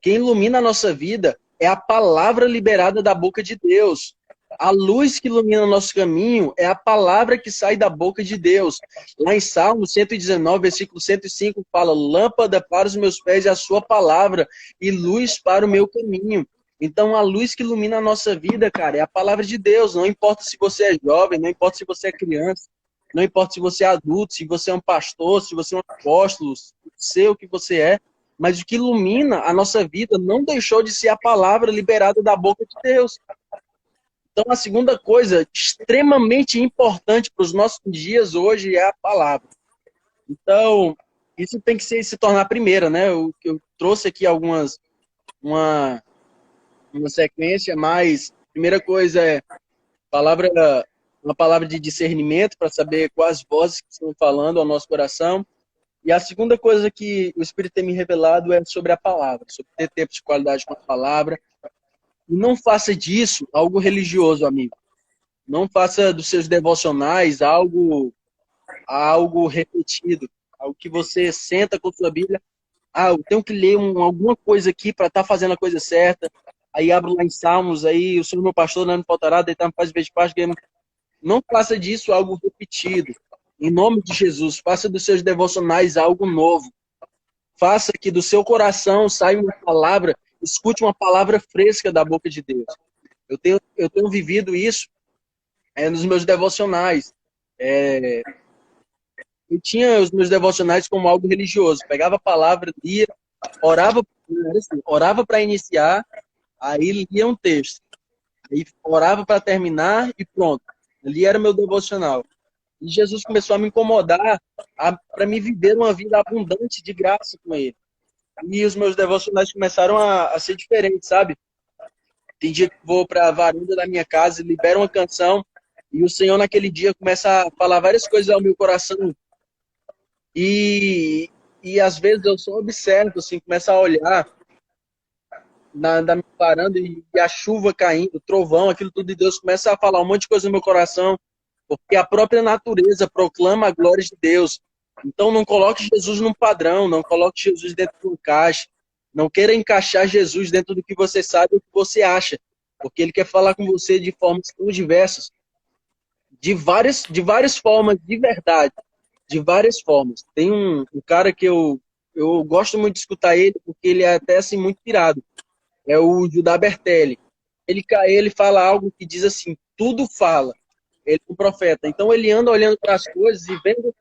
S3: Quem ilumina a nossa vida é a palavra liberada da boca de Deus. A luz que ilumina o nosso caminho é a palavra que sai da boca de Deus. Lá em Salmo 119, versículo 105, fala: lâmpada para os meus pés é a sua palavra e luz para o meu caminho. Então, a luz que ilumina a nossa vida, cara, é a palavra de Deus. Não importa se você é jovem, não importa se você é criança, não importa se você é adulto, se você é um pastor, se você é um apóstolo, sei o que você é, mas o que ilumina a nossa vida não deixou de ser a palavra liberada da boca de Deus. Então, a segunda coisa extremamente importante para os nossos dias hoje é a palavra. Então, isso tem que se tornar a primeira, né? Eu trouxe aqui uma sequência, mas a primeira coisa é uma palavra de discernimento para saber quais vozes que estão falando ao nosso coração. E a segunda coisa que o Espírito tem me revelado é sobre a palavra, sobre ter tempo de qualidade com a palavra. E não faça disso algo religioso, amigo. Não faça dos seus devocionais algo repetido. Algo que você senta com sua Bíblia. Eu tenho que ler alguma coisa aqui para estar fazendo a coisa certa. Aí abro lá em Salmos, aí o Senhor meu pastor não me faltará, deitar me faz ver de paz. Não faça disso algo repetido. Em nome de Jesus, faça dos seus devocionais algo novo. Faça que do seu coração saia uma palavra, escute uma palavra fresca da boca de Deus. Eu tenho vivido isso nos meus devocionais. Eu tinha os meus devocionais como algo religioso. Pegava a palavra, lia, orava para iniciar, aí lia um texto. Aí orava para terminar e pronto. Ali era meu devocional. E Jesus começou a me incomodar para me viver uma vida abundante de graça com Ele. E os meus devocionais começaram a ser diferentes, sabe? Tem dia que vou para a varanda da minha casa e libero uma canção e o Senhor naquele dia começa a falar várias coisas ao meu coração. E às vezes eu só observo, assim, começo a olhar da minha varanda e a chuva caindo, o trovão, aquilo tudo de Deus começa a falar um monte de coisa no meu coração. Porque a própria natureza proclama a glória de Deus. Então não coloque Jesus num padrão, não coloque Jesus dentro de um caixa. Não queira encaixar Jesus dentro do que você sabe ou do que você acha. Porque Ele quer falar com você de formas tão diversas. De várias formas, de verdade. De várias formas. Tem um cara que eu gosto muito de escutar ele, porque ele é até assim muito pirado. É o Judá Bertelli. Ele fala algo que diz assim: tudo fala. Ele é um profeta. Então ele anda olhando para as coisas e vendo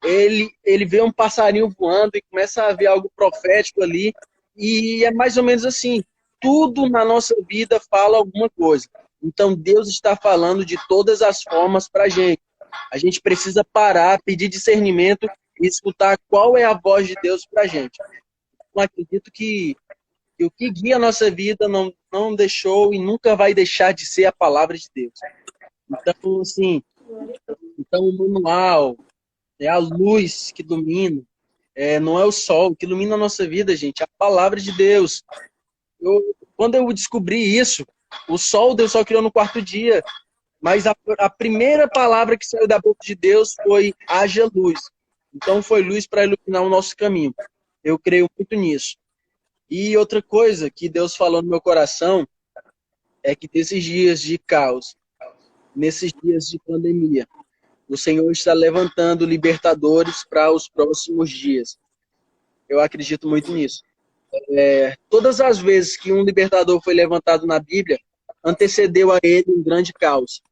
S3: ele vê um passarinho voando e começa a ver algo profético ali. E é mais ou menos assim. Tudo na nossa vida fala alguma coisa. Então Deus está falando de todas as formas para a gente. A gente precisa parar, pedir discernimento e escutar qual é a voz de Deus para a gente. acredito que o que guia a nossa vida não deixou e nunca vai deixar de ser a palavra de Deus. Então, assim, então o manual, é a luz que ilumina, não é o sol. O que ilumina a nossa vida, gente, é a palavra de Deus. Quando eu descobri isso, o sol Deus só criou no quarto dia, mas a primeira palavra que saiu da boca de Deus foi haja luz. Então foi luz para iluminar o nosso caminho. Eu creio muito nisso. E outra coisa que Deus falou no meu coração é que nesses dias de caos, nesses dias de pandemia, o Senhor está levantando libertadores para os próximos dias. Eu acredito muito nisso. Todas as vezes que um libertador foi levantado na Bíblia, antecedeu a ele um grande caos.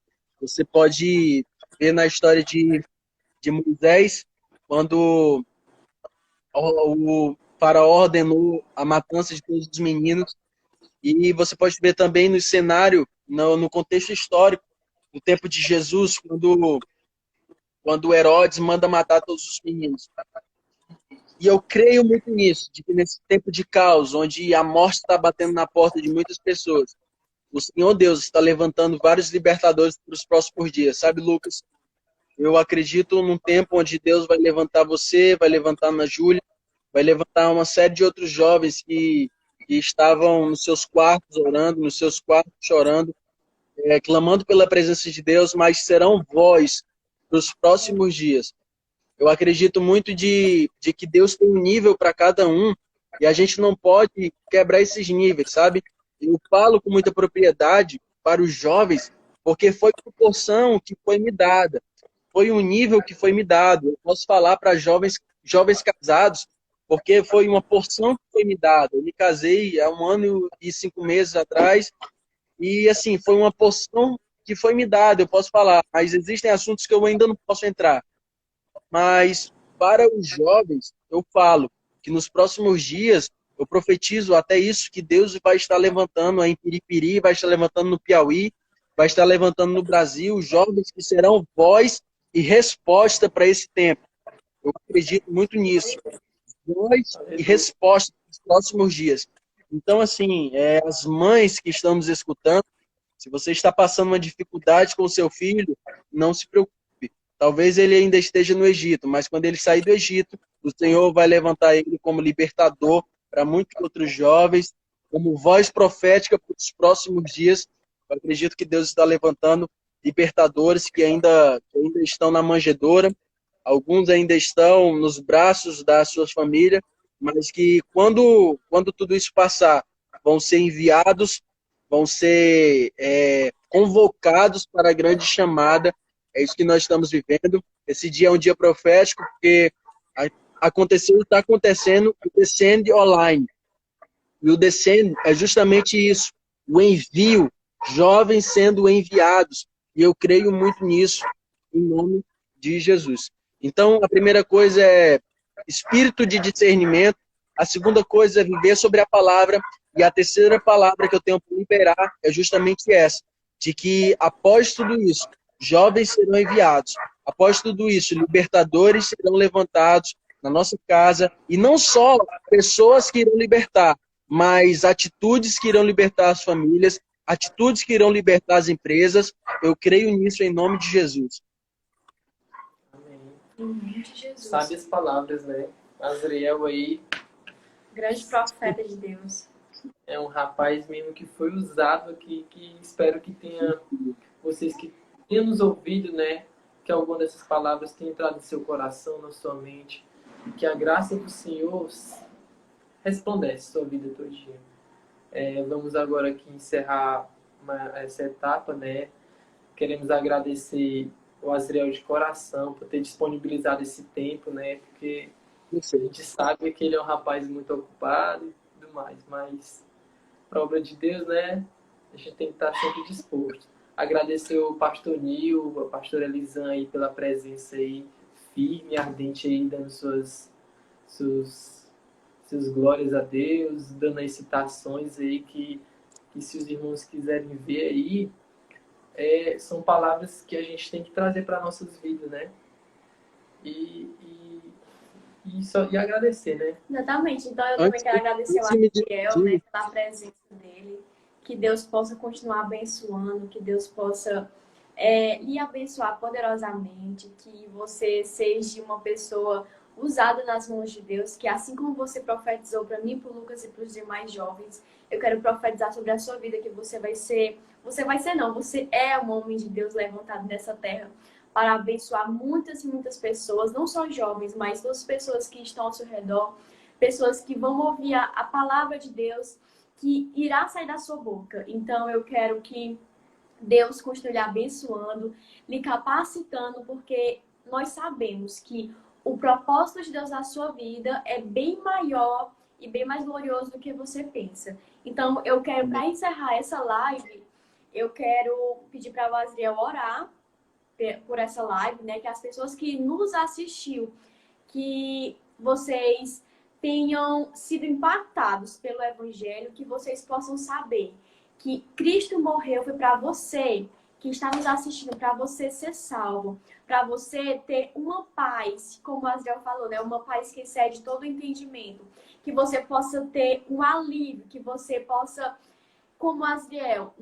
S3: Você pode ver na história de Moisés, quando o faraó ordenou a matança de todos os meninos. E você pode ver também no cenário, no contexto histórico, no tempo de Jesus, quando Herodes manda matar todos os meninos. E eu creio muito nisso, de que nesse tempo de caos, onde a morte está batendo na porta de muitas pessoas, o Senhor Deus está levantando vários libertadores para os próximos dias. Sabe, Lucas? Eu acredito num tempo onde Deus vai levantar você, vai levantar a Ana Júlia, vai levantar uma série de outros jovens que estavam nos seus quartos orando, nos seus quartos chorando, clamando pela presença de Deus, mas serão voz para os próximos dias. Eu acredito muito de que Deus tem um nível para cada um e a gente não pode quebrar esses níveis, sabe? Eu falo com muita propriedade para os jovens, porque foi a proporção que foi me dada, foi um nível que foi me dado. Eu posso falar para jovens casados, porque foi uma porção que foi me dada. Eu me casei há 1 ano e 5 meses atrás e, assim, foi uma porção que foi me dada, eu posso falar, mas existem assuntos que eu ainda não posso entrar. Mas para os jovens, eu falo que nos próximos dias, eu profetizo até isso, que Deus vai estar levantando em Piripiri, vai estar levantando no Piauí, vai estar levantando no Brasil, jovens que serão voz e resposta para esse tempo. Eu acredito muito nisso. Voz e resposta nos próximos dias. Então, assim, as mães que estão nos escutando, se você está passando uma dificuldade com o seu filho, não se preocupe. Talvez ele ainda esteja no Egito, mas quando ele sair do Egito, o Senhor vai levantar ele como libertador para muitos outros jovens, como voz profética para os próximos dias. Eu acredito que Deus está levantando libertadores que ainda estão na manjedoura, alguns ainda estão nos braços da sua família, mas que quando tudo isso passar, vão ser enviados, vão ser convocados para a grande chamada. É isso que nós estamos vivendo. Esse dia é um dia profético, porque está acontecendo o Descend Online. E o Descend é justamente isso, o envio, jovens sendo enviados. E eu creio muito nisso, em nome de Jesus. Então, a primeira coisa é espírito de discernimento. A segunda coisa é viver sobre a palavra. E a terceira palavra que eu tenho para liberar é justamente essa, de que após tudo isso, jovens serão enviados. Após tudo isso, libertadores serão levantados na nossa casa. E não só pessoas que irão libertar, mas atitudes que irão libertar as famílias, atitudes que irão libertar as empresas. Eu creio nisso em nome de Jesus.
S2: Amém.
S1: Em nome de Jesus.
S2: Sabe as palavras, né? Azriel aí
S1: Grande profeta de Deus.
S2: é um rapaz mesmo que foi usado aqui, que espero que tenha, vocês que tenham nos ouvido, né? Que alguma dessas palavras tenha entrado no seu coração, na sua mente. Que a graça do Senhor resplandece sua vida todo dia. Vamos agora aqui encerrar essa etapa, né? Queremos agradecer o Azriel de coração por ter disponibilizado esse tempo, né? Porque a gente sabe que ele é um rapaz muito ocupado e tudo mais, mas para a obra de Deus, né? A gente tem que estar sempre disposto. Agradecer o pastor Nil, a pastora Elisan aí pela presença aí, firme, ardente aí, dando suas glórias a Deus, dando as citações aí que se os irmãos quiserem ver aí, são palavras que a gente tem que trazer para nossas vidas, né? E e agradecer, né?
S1: Exatamente. Então, eu também
S3: Antes,
S1: quero agradecer ao
S3: antes de me
S1: Adriel, né,
S3: despedir,
S1: pela presença dele. Que Deus possa continuar abençoando, que Deus possa lhe abençoar poderosamente, que você seja uma pessoa usada nas mãos de Deus, que assim como você profetizou para mim, para o Lucas e para os demais jovens, eu quero profetizar sobre a sua vida, que você é um homem de Deus levantado nessa terra para abençoar muitas e muitas pessoas, não só jovens, mas todas as pessoas que estão ao seu redor, pessoas que vão ouvir a palavra de Deus, que irá sair da sua boca. Então, eu quero que Deus continue lhe abençoando, lhe capacitando, porque nós sabemos que o propósito de Deus na sua vida é bem maior e bem mais glorioso do que você pensa. Então, eu quero, para encerrar essa live, eu quero pedir para o Asriel orar por essa live, né? Que as pessoas que nos assistiu, que vocês tenham sido impactados pelo Evangelho, que vocês possam saber que Cristo morreu foi para você que está nos assistindo, para você ser salvo, para você ter uma paz, como o Asriel falou, né? Uma paz que excede todo o entendimento, que você possa ter um alívio, que você possa, como o Asriel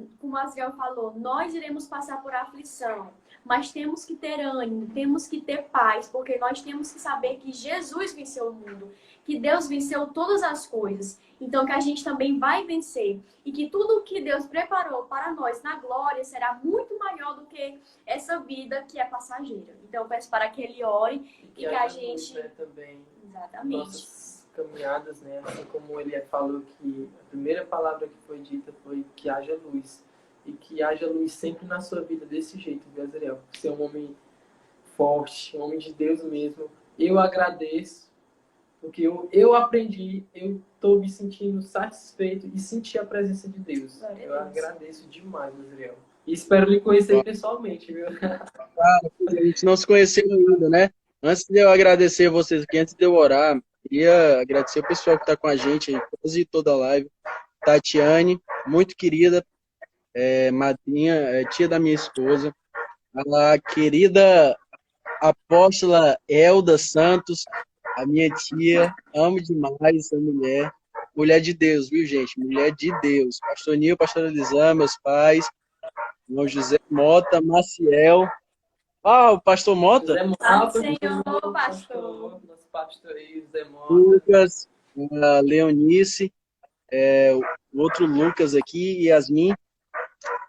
S1: falou, nós iremos passar por aflição, mas temos que ter ânimo, temos que ter paz, porque nós temos que saber que Jesus venceu o mundo, que Deus venceu todas as coisas. Então, que a gente também vai vencer. E que tudo o que Deus preparou para nós na glória será muito maior do que essa vida que é passageira. Então, eu peço para que ele ore e que a gente...
S2: Né, também.
S1: Exatamente.
S2: Nossas caminhadas, né? Assim como ele falou que a primeira palavra que foi dita foi que haja luz. E que haja luz sempre na sua vida desse jeito, viu, Azriel? Você é um homem forte, um homem de Deus mesmo. Eu agradeço, porque eu aprendi, eu estou me sentindo satisfeito e senti a presença de Deus. Eu agradeço demais, Azriel. E espero lhe conhecer pessoalmente, viu?
S3: a gente não se conheceu ainda, né? Antes de eu agradecer vocês aqui, antes de eu orar, queria agradecer o pessoal que está com a gente aí, quase toda a live. Tatiane, muito querida, madrinha, tia da minha esposa. A querida apóstola Elda Santos, a minha tia, amo demais essa mulher. Mulher de Deus, viu, gente? Mulher de Deus. Pastor Nil, pastor Elisã, meus pais, irmão José Mota, Maciel. O pastor Mota.
S2: José Mota,
S1: Senhor, pastor.
S2: Nosso pastor aí, José Mota.
S3: Lucas, Leonice, o outro Lucas aqui, Yasmin.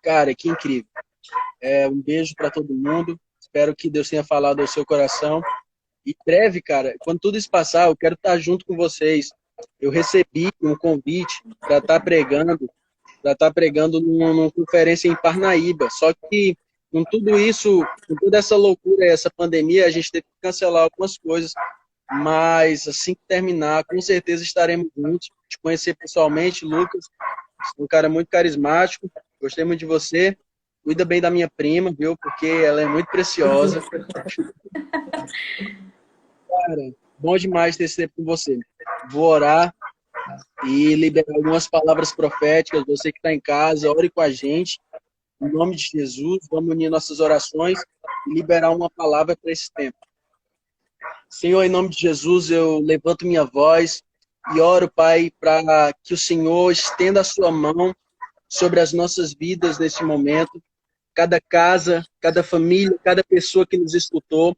S3: Cara, que incrível. Um beijo para todo mundo. Espero que Deus tenha falado ao seu coração. E breve, cara, quando tudo isso passar, eu quero estar junto com vocês. Eu recebi um convite para estar pregando numa conferência em Parnaíba. Só que com tudo isso, com toda essa loucura, essa pandemia, a gente teve que cancelar algumas coisas. Mas assim que terminar, com certeza estaremos juntos. Te conhecer pessoalmente, Lucas. Você é um cara muito carismático. Gostei muito de você. Cuida bem da minha prima, viu? Porque ela é muito preciosa. Cara, bom demais ter esse tempo com você. Vou orar e liberar algumas palavras proféticas. Você que está em casa, ore com a gente. Em nome de Jesus, vamos unir nossas orações e liberar uma palavra para esse tempo. Senhor, em nome de Jesus, eu levanto minha voz e oro, Pai, para que o Senhor estenda a sua mão sobre as nossas vidas nesse momento. Cada casa, cada família, cada pessoa que nos escutou,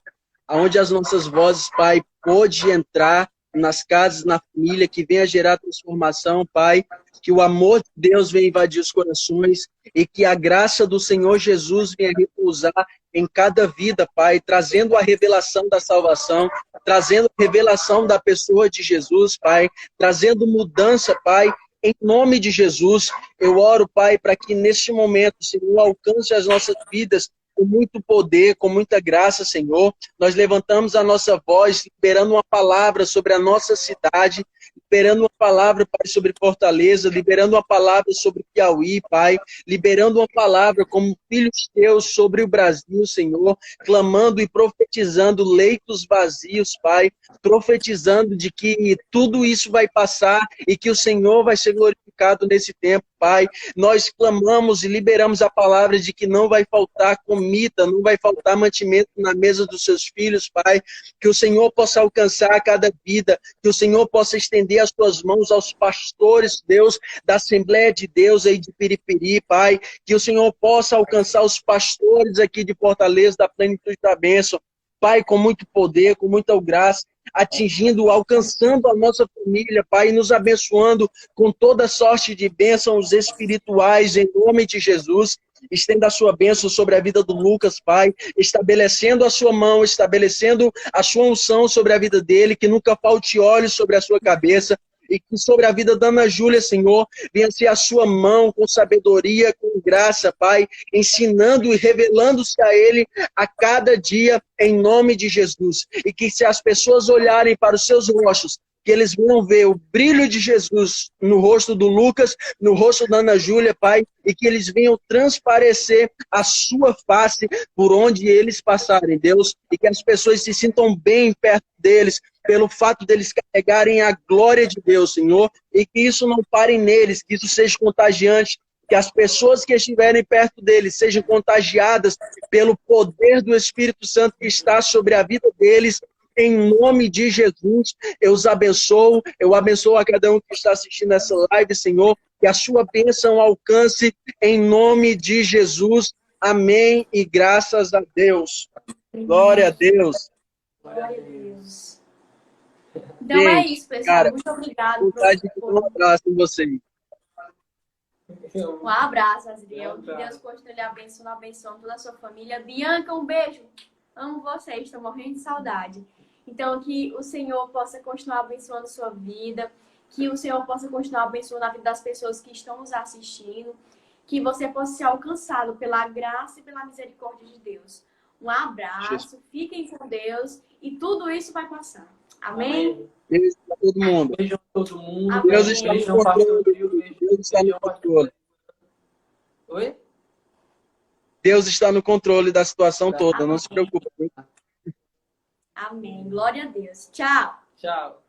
S3: aonde as nossas vozes, Pai, pôde entrar nas casas, na família, que venha gerar transformação, Pai, que o amor de Deus venha invadir os corações e que a graça do Senhor Jesus venha repousar em cada vida, Pai, trazendo a revelação da salvação, trazendo a revelação da pessoa de Jesus, Pai, trazendo mudança, Pai. Em nome de Jesus, eu oro, Pai, para que neste momento, Senhor, alcance as nossas vidas com muito poder, com muita graça, Senhor. Nós levantamos a nossa voz, liberando uma palavra sobre a nossa cidade, liberando uma palavra, Pai, sobre Fortaleza, liberando uma palavra sobre Piauí, Pai, liberando uma palavra como filhos teus sobre o Brasil, Senhor, clamando e profetizando leitos vazios, Pai, profetizando de que tudo isso vai passar e que o Senhor vai ser glorificado frutificado nesse tempo, Pai. Nós clamamos e liberamos a palavra de que não vai faltar comida, não vai faltar mantimento na mesa dos seus filhos, Pai. Que o Senhor possa alcançar cada vida, que o Senhor possa estender as suas mãos aos pastores, Deus, da Assembleia de Deus aí de Piripiri, Pai. Que o Senhor possa alcançar os pastores aqui de Fortaleza, da Plenitude da Bênção, Pai, com muito poder, com muita graça, atingindo, alcançando a nossa família, Pai, e nos abençoando com toda sorte de bênçãos espirituais, em nome de Jesus. Estenda a sua bênção sobre a vida do Lucas, Pai, estabelecendo a sua mão, estabelecendo a sua unção sobre a vida dele, que nunca falte óleo sobre a sua cabeça, e que sobre a vida da Ana Júlia, Senhor, venha ser a sua mão com sabedoria, com graça, Pai, ensinando e revelando-se a ele a cada dia, em nome de Jesus. E que se as pessoas olharem para os seus rostos, que eles venham ver o brilho de Jesus no rosto do Lucas, no rosto da Ana Júlia, Pai, e que eles venham transparecer a sua face por onde eles passarem, Deus, e que as pessoas se sintam bem perto deles, pelo fato deles carregarem a glória de Deus, Senhor, e que isso não pare neles, que isso seja contagiante, que as pessoas que estiverem perto deles sejam contagiadas pelo poder do Espírito Santo que está sobre a vida deles. Em nome de Jesus, eu os abençoo, eu abençoo a cada um que está assistindo essa live, Senhor, que a sua bênção alcance em nome de Jesus. Amém e graças a Deus. Glória a Deus.
S1: Glória a Deus. Então é isso, pessoal.
S3: Cara,
S1: muito obrigado.
S3: Vontade de dar um abraço em vocês.
S1: Um abraço, Asriel. Que Deus continue abençoando toda a sua família. Bianca, um beijo. Amo vocês, estou morrendo de saudade. Então, que o Senhor possa continuar abençoando sua vida, que o Senhor possa continuar abençoando a vida das pessoas que estão nos assistindo, que você possa ser alcançado pela graça e pela misericórdia de Deus. Um abraço, fiquem com Deus e tudo isso vai passar. Amém?
S3: Beijo para todo mundo.
S2: Beijo para todo mundo.
S1: Amém.
S3: Deus está no controle. Deus está no controle.
S2: Oi?
S3: Deus está no controle da situação toda, não se preocupe.
S1: Amém. Glória a Deus. Tchau.
S2: Tchau.